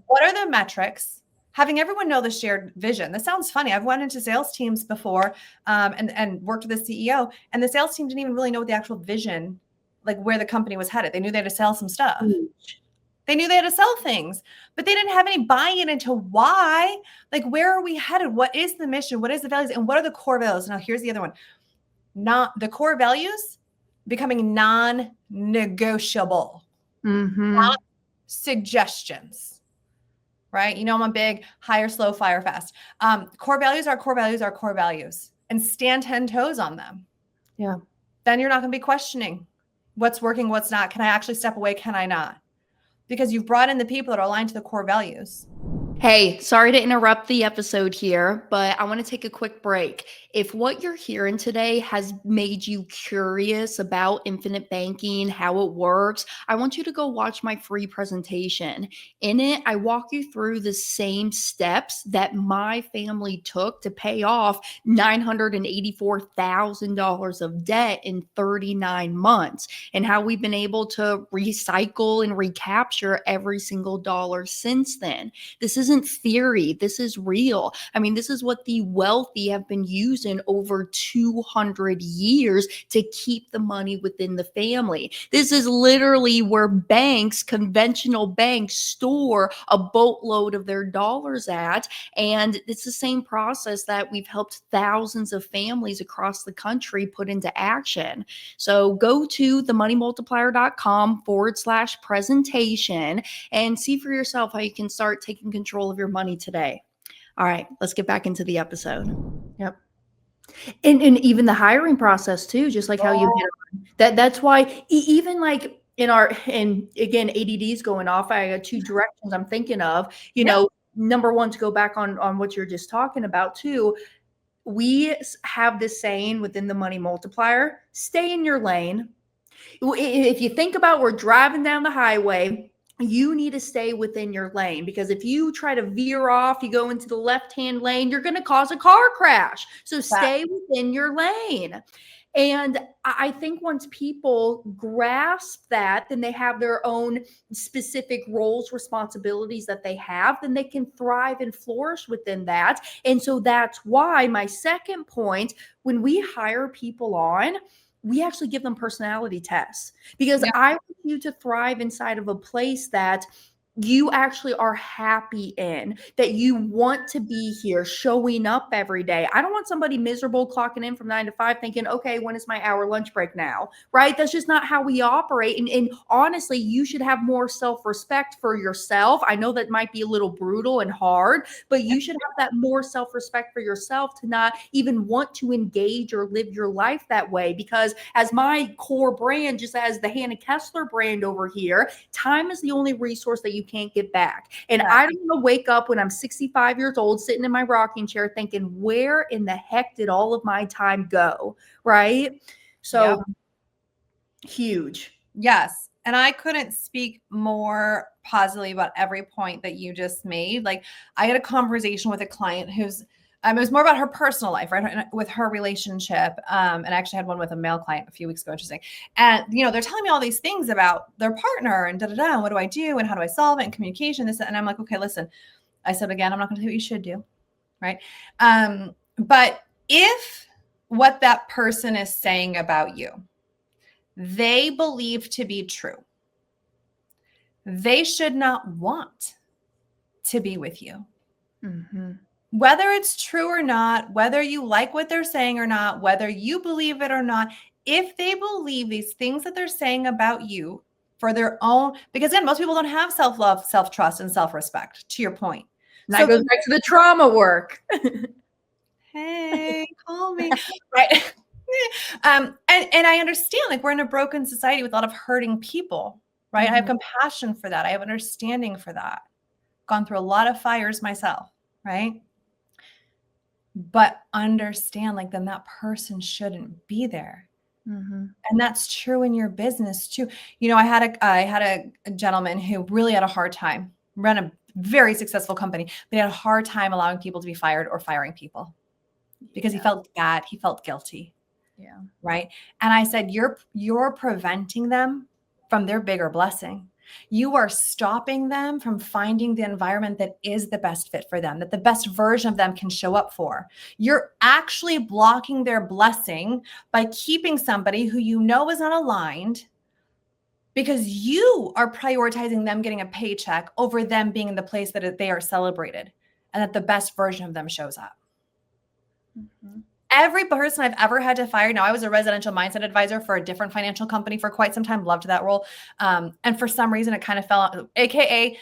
What are the metrics? Having everyone know the shared vision. This sounds funny. I've went into sales teams before and worked with the CEO, and the sales team didn't even really know what the actual vision, like where the company was headed. They knew they had to sell some stuff. They knew they had to sell things, but they didn't have any buy-in into why, like, where are we headed? What is the mission? What is the values? And what are the core values? Now, here's the other one. Not the core values becoming non-negotiable, not suggestions, right? I'm a big higher, slow, fire, fast. Core values are core values are core values, and stand 10 toes on them. Yeah. Then you're not going to be questioning what's working, what's not. Can I actually step away? Can I not? Because you've brought in the people that are aligned to the core values. Hey, sorry to interrupt the episode here, but I want to take a quick break. If what you're hearing today has made you curious about infinite banking, how it works, I want you to go watch my free presentation. In it, I walk you through the same steps that my family took to pay off $984,000 of debt in 39 months and how we've been able to recycle and recapture every single dollar since then. This is isn't theory. This is real. I mean, this is what the wealthy have been using over 200 years to keep the money within the family. This is literally where banks, conventional banks, store a boatload of their dollars at. And it's the same process that we've helped thousands of families across the country put into action. So go to themoneymultiplier.com/presentation and see for yourself how you can start taking control of your money today. All right, let's get back into the episode. Yep. And even the hiring process too, just like how you hit on. That's why even like and again, ADD's going off. I got two directions I'm thinking of, number one, to go back on what you're just talking about too. We have this saying within the Money Multiplier: stay in your lane. If you think about, we're driving down the highway, you need to stay within your lane, because if you try to veer off, you go into the left-hand lane, you're going to cause a car crash. So stay within your lane. And I think once people grasp that, then they have their own specific roles, responsibilities that they have, then they can thrive and flourish within that. And so that's why my second point, when we hire people on, we actually give them personality tests, because I want you to thrive inside of a place that you actually are happy in, that you want to be here, showing up every day. I don't want somebody miserable clocking in from 9 to 5 thinking, okay, when is my hour lunch break now? Right? That's just not how we operate. And honestly, you should have more self-respect for yourself. I know that might be a little brutal and hard, but you should have that more self-respect for yourself to not even want to engage or live your life that way. Because as my core brand, just as the Hannah Kesler brand over here, time is the only resource that you can't get back. And I don't want to wake up when I'm 65 years old, sitting in my rocking chair thinking, where in the heck did all of my time go? Right? So huge. Yes. And I couldn't speak more positively about every point that you just made. Like, I had a conversation with a client who's, it was more about her personal life, right? With her relationship. And I actually had one with a male client a few weeks ago, interesting. And, they're telling me all these things about their partner and and what do I do? And how do I solve it? And communication, this, and I'm like, okay, listen, I said, again, I'm not going to tell you what you should do. Right. But if what that person is saying about you, they believe to be true, they should not want to be with you. Mm-hmm. Whether it's true or not, whether you like what they're saying or not, whether you believe it or not, if they believe these things that they're saying about you for their own, because again, most people don't have self-love, self-trust, and self-respect, to your point. And that goes back to the trauma work. Hey, call me. Right. And I understand, like, we're in a broken society with a lot of hurting people, right? Mm-hmm. I have compassion for that. I have understanding for that. Gone through a lot of fires myself, right? But understand, like, then that person shouldn't be there. Mm-hmm. And that's true in your business too. I had a gentleman who really had a hard time, ran a very successful company, but he had a hard time allowing people to be fired or firing people because he felt bad. He felt guilty. Yeah. Right. And I said, you're preventing them from their bigger blessing. You are stopping them from finding the environment that is the best fit for them, that the best version of them can show up for. You're actually blocking their blessing by keeping somebody who is not aligned, because you are prioritizing them getting a paycheck over them being in the place that they are celebrated and that the best version of them shows up. Mm-hmm. Every person I've ever had to fire. Now, I was a residential mindset advisor for a different financial company for quite some time. Loved that role. And for some reason, it kind of fell out. AKA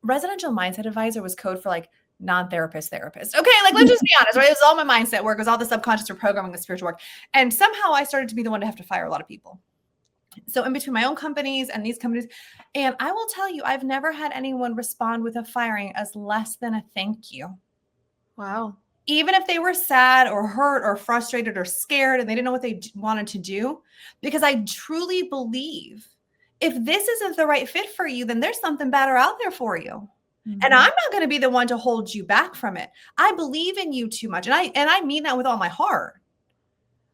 residential mindset advisor was code for like non-therapist therapist. Okay. Like, let's just be honest, right? It was all my mindset work. It was all the subconscious reprogramming, the spiritual work. And somehow I started to be the one to have to fire a lot of people. So in between my own companies and these companies, and I will tell you, I've never had anyone respond with a firing as less than a thank you. Wow. Even if they were sad or hurt or frustrated or scared and they didn't know what they wanted to do, because I truly believe if this isn't the right fit for you, then there's something better out there for you. Mm-hmm. And I'm not going to be the one to hold you back from it. I believe in you too much. And I mean that with all my heart.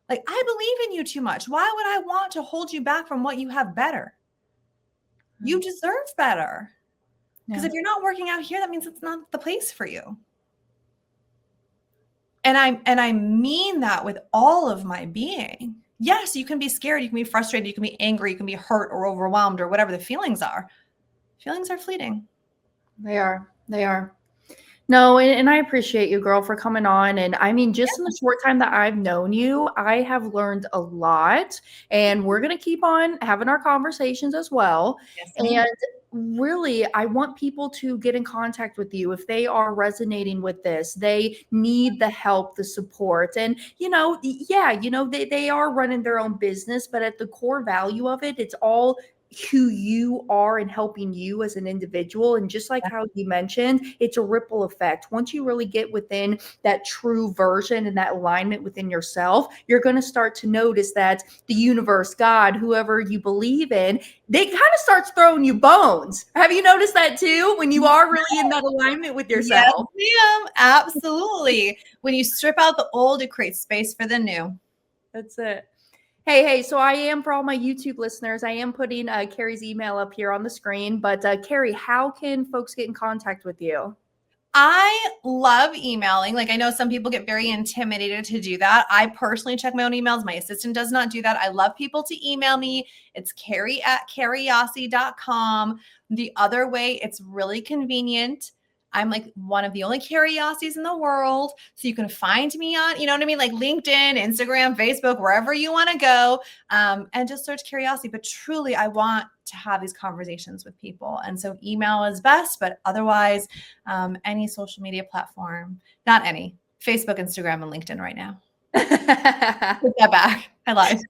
Like, I believe in you too much. Why would I want to hold you back from what you have better? Mm-hmm. You deserve better. Because Yeah. if you're not working out here, that means it's not the place for you. And I mean that with all of my being. Yes, you can be scared, you can be frustrated, you can be angry, you can be hurt or overwhelmed or whatever the feelings are. Feelings are fleeting. They are. They are. No, and I appreciate you, girl, for coming on. And I mean, just in the short time that I've known you, I have learned a lot. And we're going to keep on having our conversations as well. Yes, And really, I want people to get in contact with you if they are resonating with this. They need the help, the support. And, they are running their own business, but at the core value of it, it's all who you are and helping you as an individual. And just like how you mentioned, it's a ripple effect. Once you really get within that true version and that alignment within yourself, you're going to start to notice that the universe, God, whoever you believe in, they kind of starts throwing you bones. Have you noticed that too? When you are really in that alignment with yes, yourself. ma'am. Absolutely. When you strip out the old, it creates space for the new. That's it. Hey, so I am, for all my YouTube listeners, I am putting Kari's email up here on the screen. But Kari, how can folks get in contact with you? I love emailing. Like, I know some people get very intimidated to do that. I personally check my own emails. My assistant does not do that. I love people to email me. It's Kari@kariyasi.com. The other way, it's really convenient. I'm like one of the only Kari Yasis in the world. So you can find me on, you know what I mean? Like LinkedIn, Instagram, Facebook, wherever you want to go, and just search Kari Yasi. But truly, I want to have these conversations with people. And so email is best, but otherwise, any social media platform, not any, Facebook, Instagram, and LinkedIn right now. Take that back. I lied.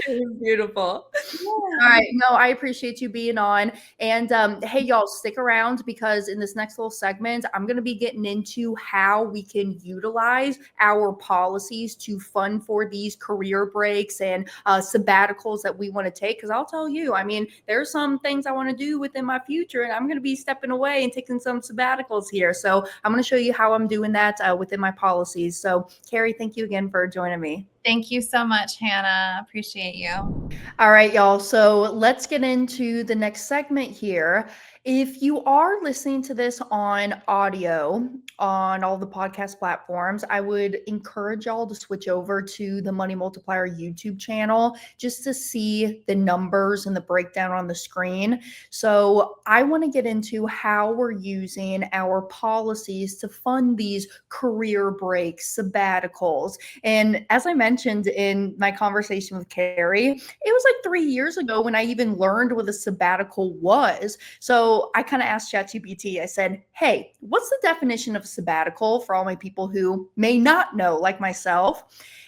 It was beautiful. Yeah. All right. No, I appreciate you being on. And hey, y'all, stick around because in this next little segment, I'm going to be getting into how we can utilize our policies to fund for these career breaks and sabbaticals that we want to take. Because I'll tell you, I mean, there's some things I want to do within my future, and I'm going to be stepping away and taking some sabbaticals here. So I'm going to show you how I'm doing that within my policies. So, Kari, thank you again for joining me. Thank you so much, Hannah. Appreciate you. All right, y'all. So let's get into the next segment here. If you are listening to this on audio on all the podcast platforms, I would encourage y'all to switch over to the Money Multiplier YouTube channel just to see the numbers and the breakdown on the screen. So I want to get into how we're using our policies to fund these career breaks, sabbaticals. And as I mentioned in my conversation with Kari, it was like 3 years ago when I even learned what a sabbatical was. So I kind of asked ChatGPT, I said, hey, what's the definition of a sabbatical for all my people who may not know, like myself?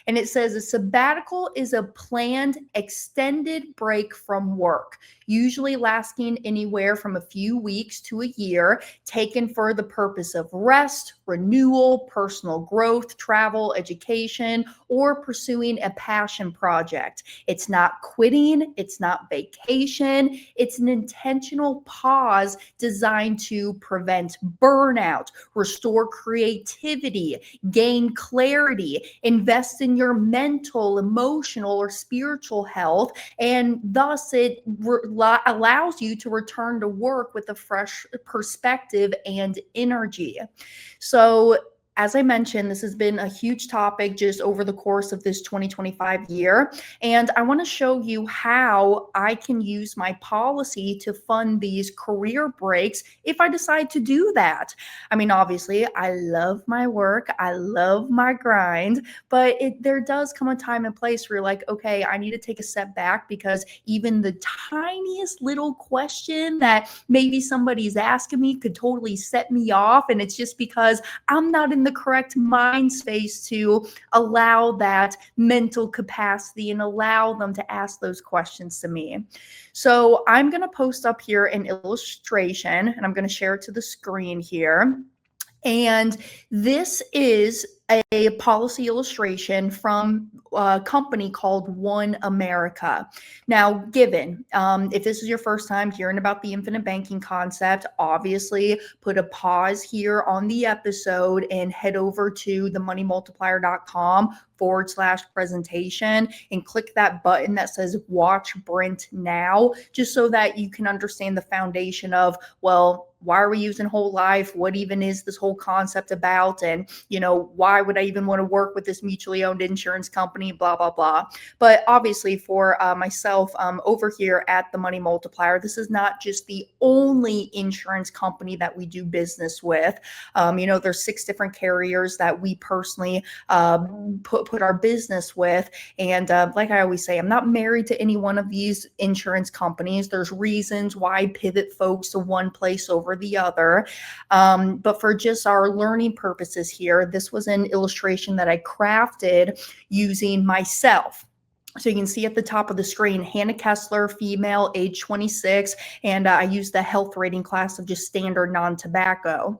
And it says a sabbatical is a planned extended break from work, usually lasting anywhere from a few weeks to a year, taken for the purpose of rest, renewal, personal growth, travel, education, or pursuing a passion project. It's not quitting, it's not vacation, it's an intentional pause designed to prevent burnout, restore creativity, gain clarity, invest in your mental, emotional, or spiritual health, and thus it allows you to return to work with a fresh perspective and energy. So, as I mentioned, this has been a huge topic just over the course of this 2025 year. And I want to show you how I can use my policy to fund these career breaks if I decide to do that. I mean, obviously, I love my work, I love my grind, but there does come a time and place where you're like, okay, I need to take a step back because even the tiniest little question that maybe somebody's asking me could totally set me off. And it's just because I'm not in the correct mind space to allow that mental capacity and allow them to ask those questions to me. So I'm going to post up here an illustration and I'm going to share it to the screen here. And this is a policy illustration from a company called One America. Now, given, if this is your first time hearing about the infinite banking concept, obviously put a pause here on the episode and head over to themoneymultiplier.com/presentation and click that button that says watch Brent now, just so that you can understand the foundation of, well, why are we using whole life? What even is this whole concept about? And, why would I even want to work with this mutually owned insurance company? Blah, blah, blah. But obviously for myself over here at the Money Multiplier, this is not just the only insurance company that we do business with. There's 6 different carriers that we personally put our business with. And like I always say, I'm not married to any one of these insurance companies. There's reasons why I pivot folks to one place over the other. But for just our learning purposes here, this was an illustration that I crafted using myself. So you can see at the top of the screen, Hannah Kesler, female, age 26, and I used the health rating class of just standard non-tobacco.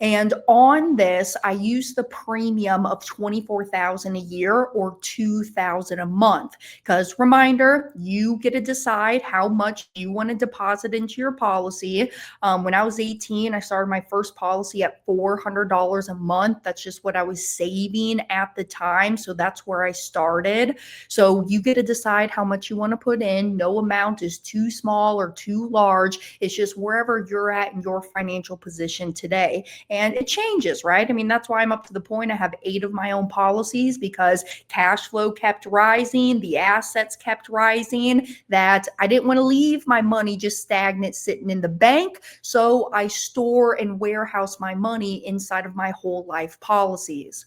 And on this, I used the premium of $24,000 a year or $2,000 a month. Because reminder, you get to decide how much you want to deposit into your policy. When I was 18, I started my first policy at $400 a month. That's just what I was saving at the time. So that's where I started. So you get to decide how much you want to put in. No amount is too small or too large. It's just wherever you're at in your financial position today. And it changes, right? I mean, that's why I'm up to the point I have 8 of my own policies, because cash flow kept rising, the assets kept rising, that I didn't want to leave my money just stagnant sitting in the bank. So I store and warehouse my money inside of my whole life policies.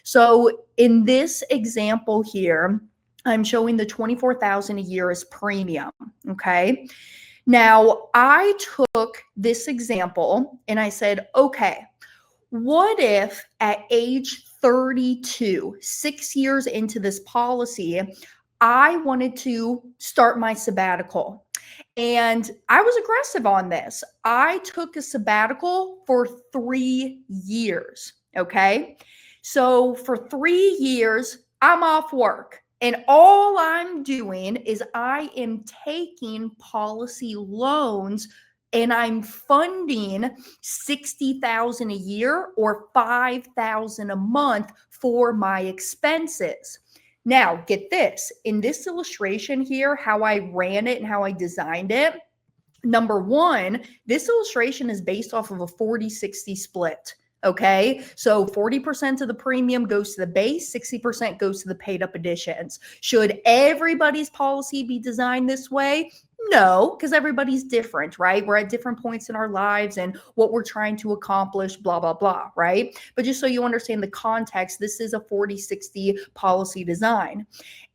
So in this example here, I'm showing the $24,000 a year as premium, okay? Now, I took this example and I said, okay, what if at age 32, 6 years into this policy, I wanted to start my sabbatical? And I was aggressive on this. I took a sabbatical for 3 years, okay? So for 3 years, I'm off work. And all I'm doing is I am taking policy loans and I'm funding $60,000 a year or $5,000 a month for my expenses. Now, get this. In this illustration here, how I ran it and how I designed it, number one, this illustration is based off of a 40-60 split. Okay, so 40% of the premium goes to the base, 60% goes to the paid up additions. Should everybody's policy be designed this way? No, because everybody's different, right? We're at different points in our lives and what we're trying to accomplish, blah, blah, blah, right? But just so you understand the context, this is a 40-60 policy design.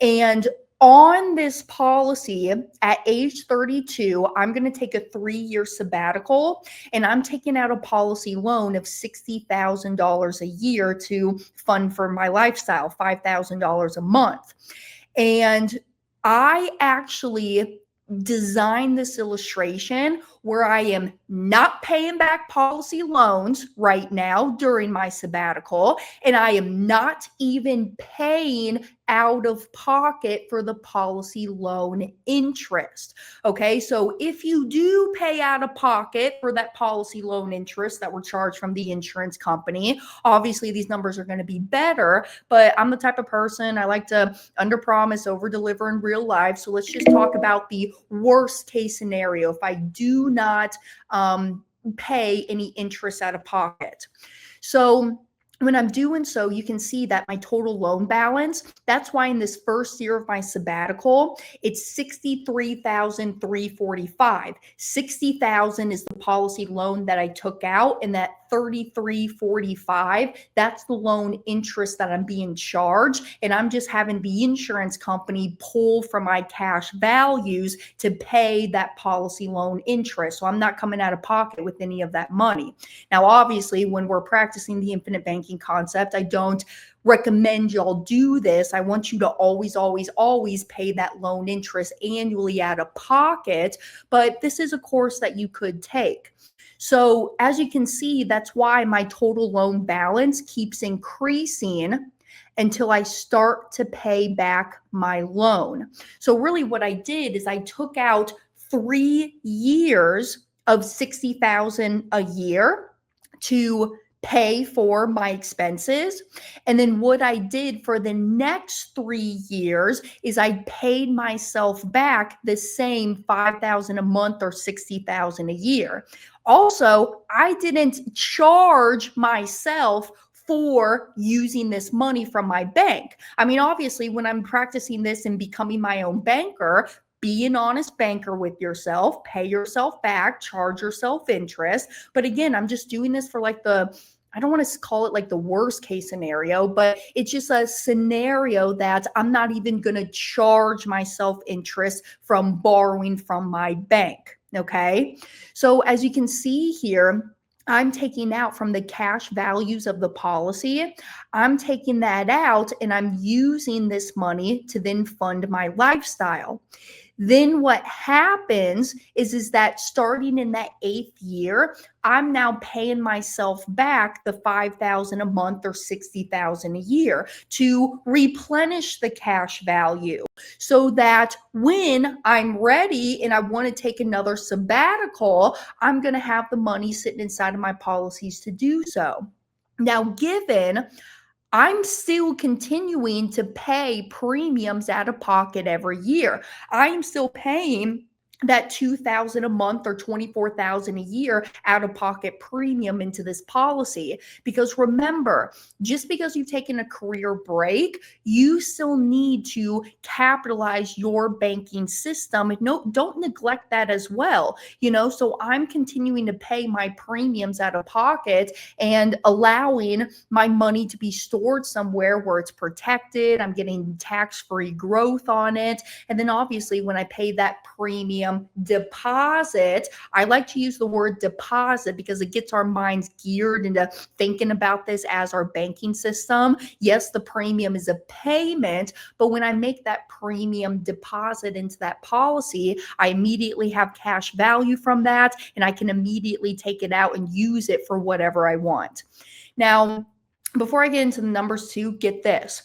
And on this policy at age 32, I'm going to take a 3-year sabbatical and I'm taking out a policy loan of $60,000 a year to fund for my lifestyle, $5,000 a month. And I actually designed this illustration where I am not paying back policy loans right now during my sabbatical, and I am not even paying out of pocket for the policy loan interest. Okay, so if you do pay out of pocket for that policy loan interest that were charged from the insurance company, obviously these numbers are going to be better, but I'm the type of person, I like to under promise, over deliver in real life. So let's just talk about the worst case scenario. If I do not pay any interest out of pocket. So when I'm doing so, you can see that my total loan balance, that's why in this first year of my sabbatical, it's $63,345. $60,000 is the policy loan that I took out, and that $33,445, that's the loan interest that I'm being charged, and I'm just having the insurance company pull from my cash values to pay that policy loan interest. So I'm not coming out of pocket with any of that money. Now, obviously, when we're practicing the infinite banking concept, I don't recommend y'all do this. I want you to always, always, always pay that loan interest annually out of pocket, but this is a course that you could take. So as you can see, that's why my total loan balance keeps increasing until I start to pay back my loan. So really what I did is I took out 3 years of 60,000 a year to pay for my expenses. And then what I did for the next 3 years is I paid myself back the same 5,000 a month or 60,000 a year. Also, I didn't charge myself for using this money from my bank. I mean, obviously, when I'm practicing this and becoming my own banker, be an honest banker with yourself, pay yourself back, charge yourself interest. But again, I'm just doing this for like I don't want to call it like the worst case scenario, but it's just a scenario that I'm not even going to charge myself interest from borrowing from my bank. Okay. So as you can see here, I'm taking out from the cash values of the policy. I'm taking that out and I'm using this money to then fund my lifestyle. Then what happens is that starting in that 8th year, I'm now paying myself back the 5,000 a month or 60,000 a year to replenish the cash value so that when I'm ready and I want to take another sabbatical, I'm going to have the money sitting inside of my policies to do so. Now, given I'm still continuing to pay premiums out of pocket every year. I'm still paying that 2,000 a month or 24,000 a year out of pocket premium into this policy. Because remember, just because you've taken a career break, you still need to capitalize your banking system. No, don't neglect that as well. So I'm continuing to pay my premiums out of pocket and allowing my money to be stored somewhere where it's protected. I'm getting tax-free growth on it. And then obviously when I pay that premium deposit, I like to use the word deposit because it gets our minds geared into thinking about this as our banking system. Yes, the premium is a payment, but when I make that premium deposit into that policy, I immediately have cash value from that, and I can immediately take it out and use it for whatever I want. Now, before I get into the numbers too, get this.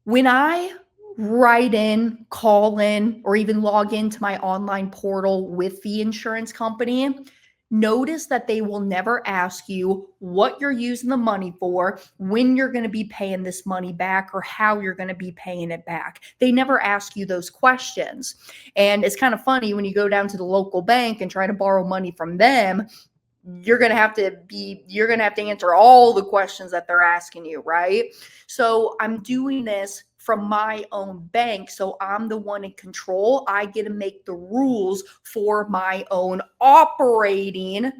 When I write in, call in, or even log into my online portal with the insurance company, notice that they will never ask you what you're using the money for, when you're going to be paying this money back, or how you're going to be paying it back. They never ask you those questions. And it's kind of funny when you go down to the local bank and try to borrow money from them, you're going to have to answer all the questions that they're asking you, right? So I'm doing this from my own bank. So I'm the one in control. I get to make the rules for my own operating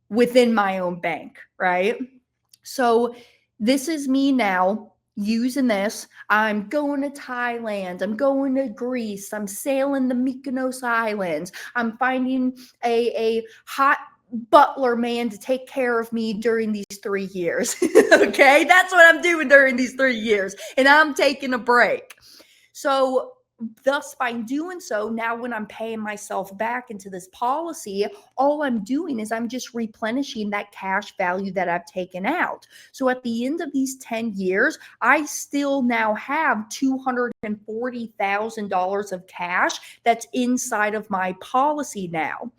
within my own bank, right? So this is me now using this. I'm going to Thailand. I'm going to Greece. I'm sailing the Mykonos Islands. I'm finding a hot butler man to take care of me during these 3 years. Okay, that's what I'm doing during these 3 years, and I'm taking a break. So thus, by doing so, now when I'm paying myself back into this policy, all I'm doing is I'm just replenishing that cash value that I've taken out. So at the end of these 10 years, I still now have $240,000 of cash that's inside of my policy now.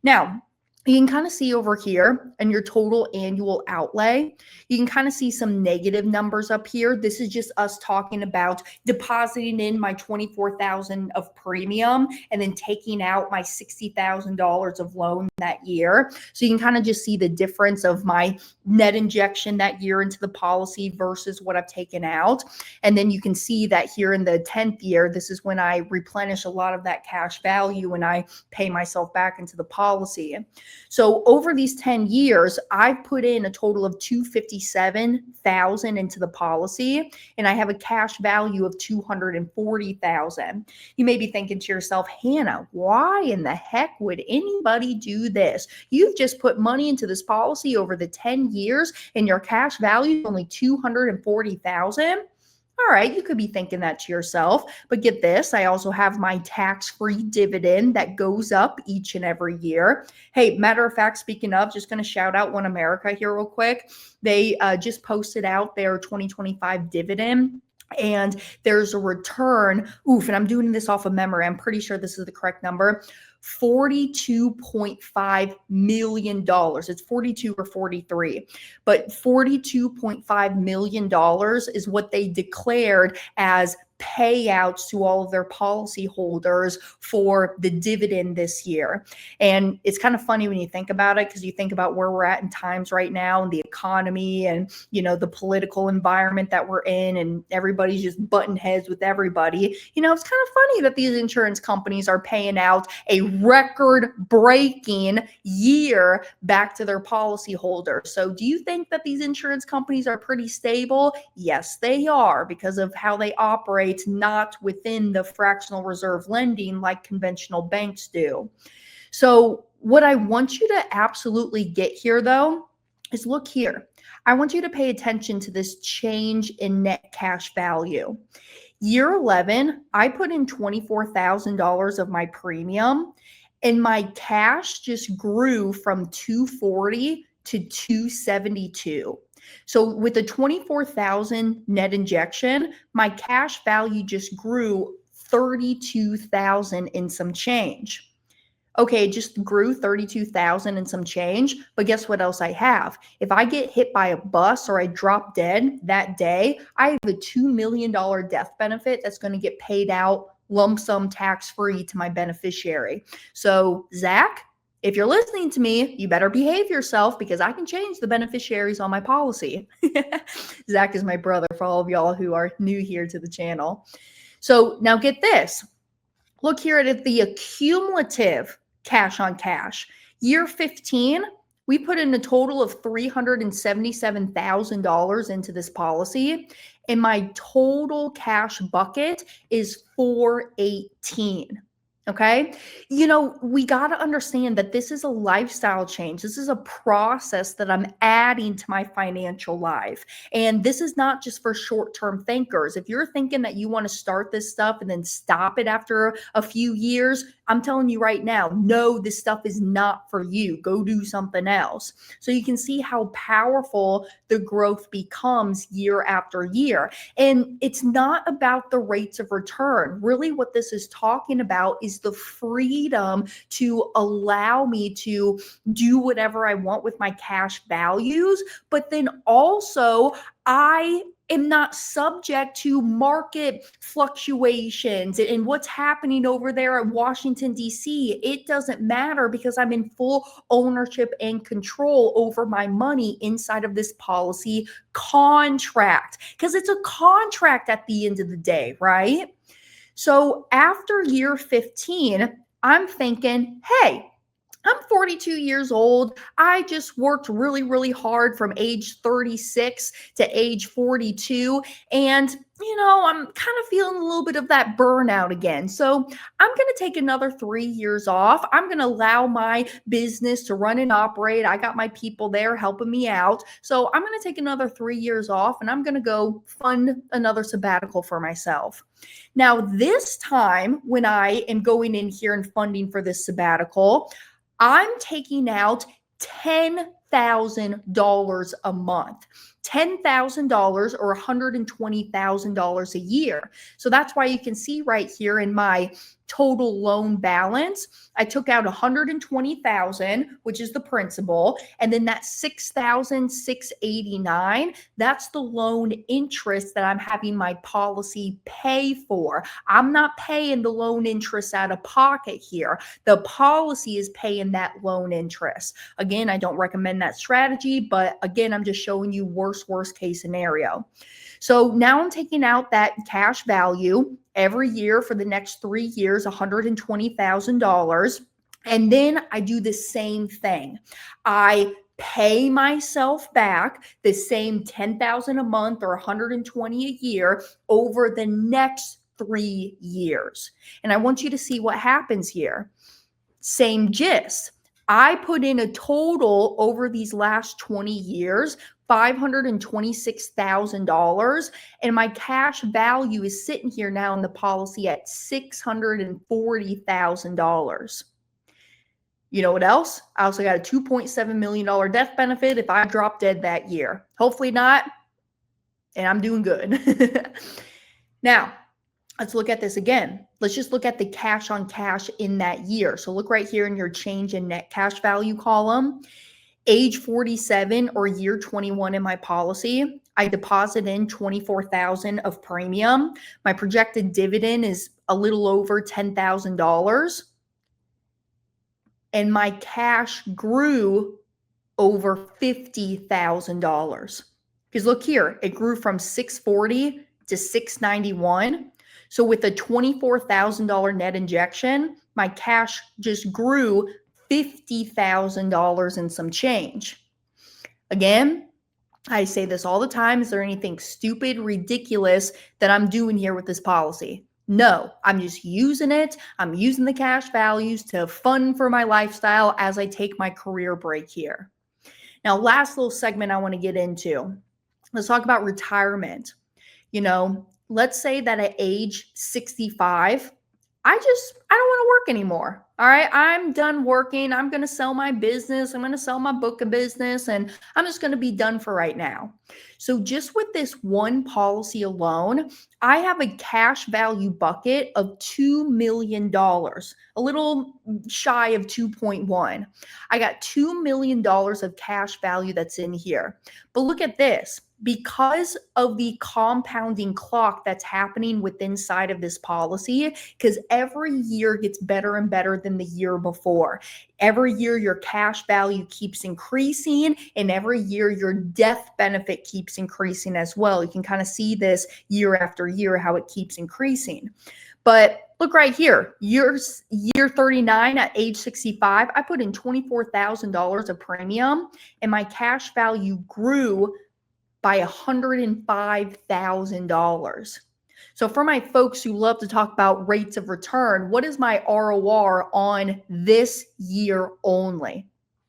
Now, you can kind of see over here in your total annual outlay, you can kind of see some negative numbers up here. This is just us talking about depositing in my $24,000 of premium and then taking out my $60,000 of loan that year. So you can kind of just see the difference of my net injection that year into the policy versus what I've taken out. And then you can see that here in the 10th year, this is when I replenish a lot of that cash value and I pay myself back into the policy. So over these 10 years, I've put in a total of $257,000 into the policy, and I have a cash value of $240,000. You may be thinking to yourself, Hannah, why in the heck would anybody do this? You've just put money into this policy over the 10 years, and your cash value is only $240,000. All right, you could be thinking that to yourself, but get this, I also have my tax-free dividend that goes up each and every year. Hey, matter of fact, speaking of, just going to shout out One America here real quick. They just posted out their 2025 dividend. And there's a return. Oof, and I'm doing this off of memory. I'm pretty sure this is the correct number. $42.5 million. It's 42 or 43, but $42.5 million is what they declared as payouts to all of their policyholders for the dividend this year. And it's kind of funny when you think about it, because you think about where we're at in times right now and the economy and, the political environment that we're in, and everybody's just butting heads with everybody. It's kind of funny that these insurance companies are paying out a record-breaking year back to their policyholders. So do you think that these insurance companies are pretty stable? Yes, they are, because of how they operate, not within the fractional reserve lending like conventional banks do. So what I want you to absolutely get here, though, is look here. I want you to pay attention to this change in net cash value. Year 11, I put in $24,000 of my premium, and my cash just grew from 240 to 272. So with the 24,000 net injection, my cash value just grew 32,000 and some change. Okay, it just grew 32,000 and some change, but guess what else I have? If I get hit by a bus or I drop dead that day, I have a $2 million death benefit that's going to get paid out lump sum tax-free to my beneficiary. So Zach, if you're listening to me, you better behave yourself, because I can change the beneficiaries on my policy. Zach is my brother, for all of y'all who are new here to the channel. So now get this. Look here at the accumulative cash on cash. Year 15, we put in a total of $377,000 into this policy, and my total cash bucket is $418,000. Okay. We got to understand that this is a lifestyle change. This is a process that I'm adding to my financial life. And this is not just for short-term thinkers. If you're thinking that you want to start this stuff and then stop it after a few years, I'm telling you right now, no, this stuff is not for you. Go do something else. So you can see how powerful the growth becomes year after year. And it's not about the rates of return. Really, what this is talking about is the freedom to allow me to do whatever I want with my cash values, but then also I am not subject to market fluctuations and what's happening over there in Washington, D.C. It doesn't matter, because I'm in full ownership and control over my money inside of this policy contract, because it's a contract at the end of the day, right? So after year 15, I'm thinking, hey, I'm 42 years old. I just worked really, really hard from age 36 to age 42. And, I'm kind of feeling a little bit of that burnout again. So I'm going to take another 3 years off. I'm going to allow my business to run and operate. I got my people there helping me out. So I'm going to take another 3 years off, and I'm going to go fund another sabbatical for myself. Now, this time when I am going in here and funding for this sabbatical, I'm taking out $10,000 a month. $10,000 or $120,000 a year. So that's why you can see right here in my total loan balance, I took out $120,000, which is the principal, and then that $6,689, that's the loan interest that I'm having my policy pay for. I'm not paying the loan interest out of pocket here. The policy is paying that loan interest. Again, I don't recommend that strategy, but again, I'm just showing you worst case scenario. So now I'm taking out that cash value every year for the next 3 years, $120,000. And then I do the same thing. I pay myself back the same $10,000 a month or $120 a year over the next 3 years. And I want you to see what happens here. Same gist. I put in a total over these last 20 years, $526,000, and my cash value is sitting here now in the policy at $640,000. You know what else? I also got a $2.7 million death benefit if I drop dead that year. Hopefully not, and I'm doing good. Now, let's look at this again. Let's just look at the cash on cash in that year. So look right here in your change in net cash value column. Age 47 or year 21 in my policy, I deposit in $24,000 of premium. My projected dividend is a little over $10,000. And my cash grew over $50,000. Because look here, it grew from $640 to $691. So with a $24,000 net injection, my cash just grew $50,000 and some change. Again, I say this all the time. Is there anything stupid, ridiculous that I'm doing here with this policy? No, I'm just using it. I'm using the cash values to fund for my lifestyle as I take my career break here. Now, last little segment I want to get into. Let's talk about retirement. Let's say that at age 65, I don't want to work anymore. All right. I'm done working. I'm going to sell my business. I'm going to sell my book of business, and I'm just going to be done for right now. So just with this one policy alone, I have a cash value bucket of $2 million, a little shy of 2.1. I got $2 million of cash value that's in here. But look at this. Because of the compounding clock that's happening within inside of this policy, because every year gets better and better than the year before. Every year your cash value keeps increasing, and every year your death benefit keeps increasing as well. You can kind of see this year after year, how it keeps increasing. But look right here, year 39 at age 65, I put in $24,000 of premium, and my cash value grew by $105,000. So for my folks who love to talk about rates of return, what is my ROR on this year only?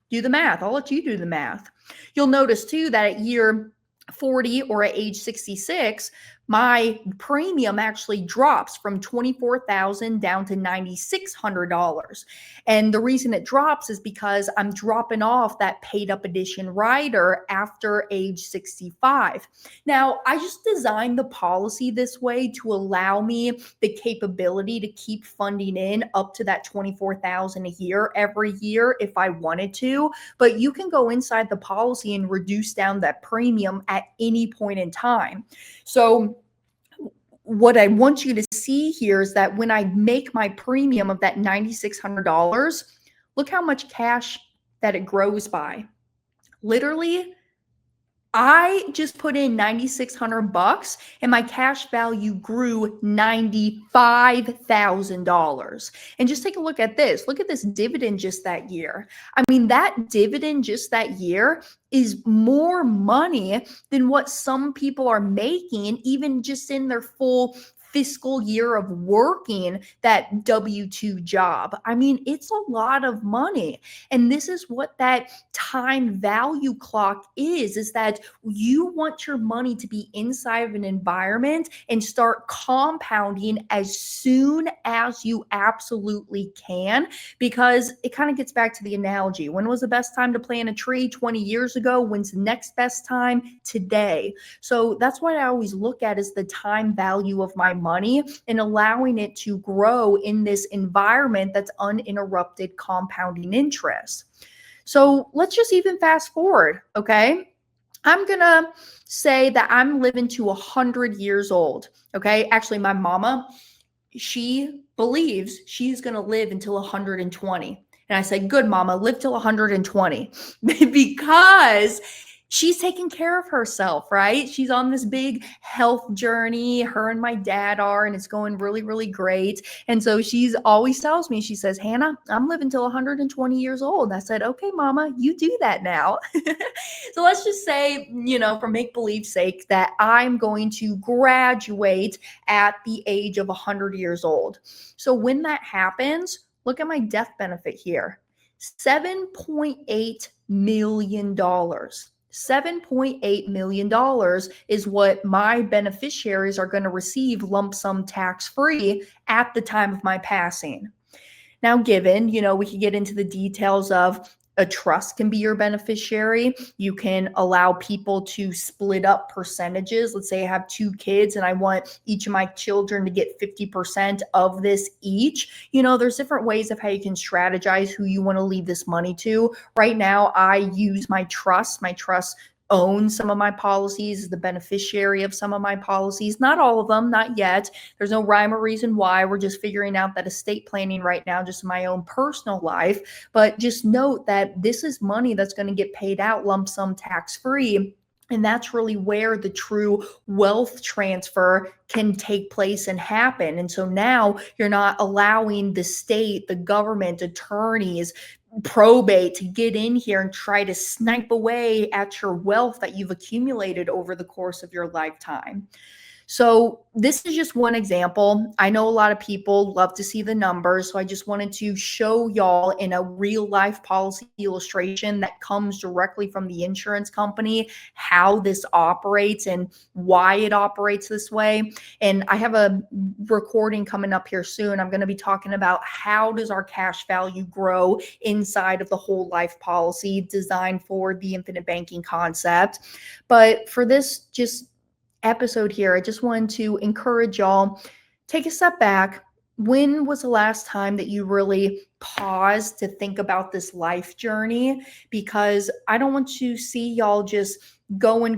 Do the math. I'll let you do the math. You'll notice too that at year 40 or at age 66, my premium actually drops from $24,000 down to $9,600. And the reason it drops is because I'm dropping off that paid up edition rider after age 65. Now, I just designed the policy this way to allow me the capability to keep funding in up to that $24,000 a year every year if I wanted to, but you can go inside the policy and reduce down that premium at any point in time. So what I want you to see here is that when I make my premium of that $9,600, look how much cash that it grows by. Literally, I just put in $9,600 and my cash value grew $95,000. And just take a look at this. Look at this dividend just that year. I mean, that dividend just that year is more money than what some people are making, even just in their full fiscal year of working that W-2 job. I mean, it's a lot of money. And this is what that time value clock is that you want your money to be inside of an environment and start compounding as soon as you absolutely can, because it kind of gets back to the analogy. When was the best time to plant a tree? 20 years ago. When's the next best time? Today. So that's what I always look at is the time value of my money and allowing it to grow in this environment that's uninterrupted compounding interest. So let's just even fast forward, okay? I'm going to say that I'm living to 100 years old, okay? Actually, my mama, she believes she's going to live until 120. And I said, good, mama, live till 120 because she's taking care of herself, right? She's on this big health journey. Her and my dad are, and it's going really, really great. And so she's always tells me, she says, Hannah, I'm living till 120 years old. And I said, okay, mama, you do that now. So let's just say, for make-believe sake, that I'm going to graduate at the age of 100 years old. So when that happens, look at my death benefit here, $7.8 million. $7.8 million is what my beneficiaries are going to receive lump sum tax-free at the time of my passing. Now, given, we could get into the details of a trust can be your beneficiary. You can allow people to split up percentages. Let's say I have 2 kids and I want each of my children to get 50% of this each. There's different ways of how you can strategize who you want to leave this money to. Right now, I use my trust. My trust owns some of my policies, is the beneficiary of some of my policies. Not all of them, not yet. There's no rhyme or reason why. We're just figuring out that estate planning right now, just in my own personal life. But just note that this is money that's going to get paid out lump sum tax-free. And that's really where the true wealth transfer can take place and happen. And so now you're not allowing the state, the government, attorneys, probate to get in here and try to snipe away at your wealth that you've accumulated over the course of your lifetime. So this is just one example. I know a lot of people love to see the numbers, so I just wanted to show y'all in a real life policy illustration that comes directly from the insurance company, how this operates and why it operates this way. And I have a recording coming up here soon. I'm going to be talking about how does our cash value grow inside of the whole life policy designed for the infinite banking concept. But for this episode here, I just wanted to encourage y'all, take a step back. When was the last time that you really paused to think about this life journey? Because I don't want to see y'all just going,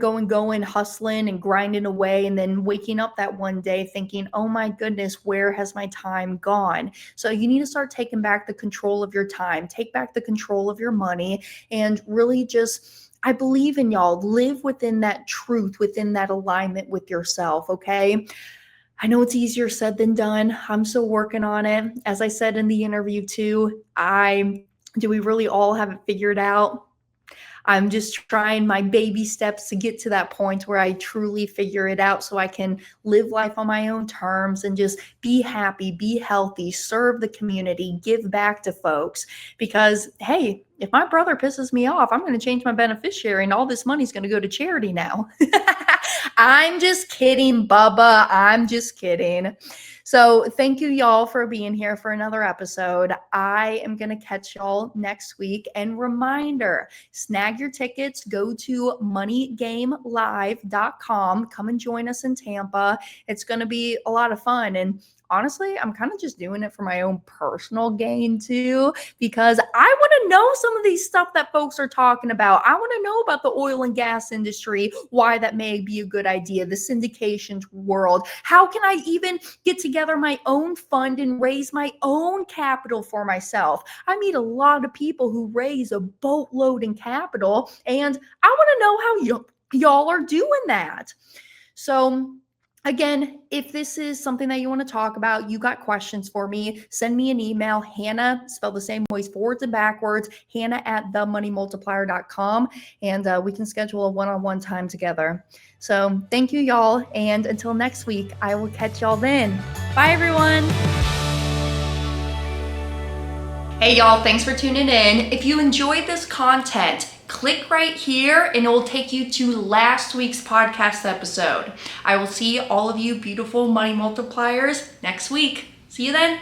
hustling and grinding away, and then waking up that one day thinking, oh my goodness, where has my time gone? So you need to start taking back the control of your time, take back the control of your money, and really I believe in y'all. Live within that truth, within that alignment with yourself, okay? I know it's easier said than done. I'm still working on it. As I said in the interview too, do we really all have it figured out? I'm just trying my baby steps to get to that point where I truly figure it out so I can live life on my own terms and just be happy, be healthy, serve the community, give back to folks. Because, hey, if my brother pisses me off, I'm going to change my beneficiary and all this money is going to go to charity now. I'm just kidding, Bubba. I'm just kidding. So thank you, y'all, for being here for another episode. I am going to catch y'all next week. And reminder, snag your tickets. Go to moneygamelive.com. Come and join us in Tampa. It's going to be a lot of fun. And honestly, I'm kind of just doing it for my own personal gain too, because I want to know some of these stuff that folks are talking about. I want to know about the oil and gas industry, why that may be a good idea, the syndication world. How can I even get together my own fund and raise my own capital for myself? I meet a lot of people who raise a boatload in capital, and I want to know how y'all are doing that. So again, if this is something that you want to talk about, you got questions for me, send me an email, Hannah, spelled the same ways, forwards and backwards, hannah@themoneymultiplier.com, and we can schedule a one-on-one time together. So thank you, y'all, and until next week, I will catch y'all then. Bye, everyone. Hey, y'all, thanks for tuning in. If you enjoyed this content, click right here and it will take you to last week's podcast episode. I will see all of you beautiful money multipliers next week. See you then.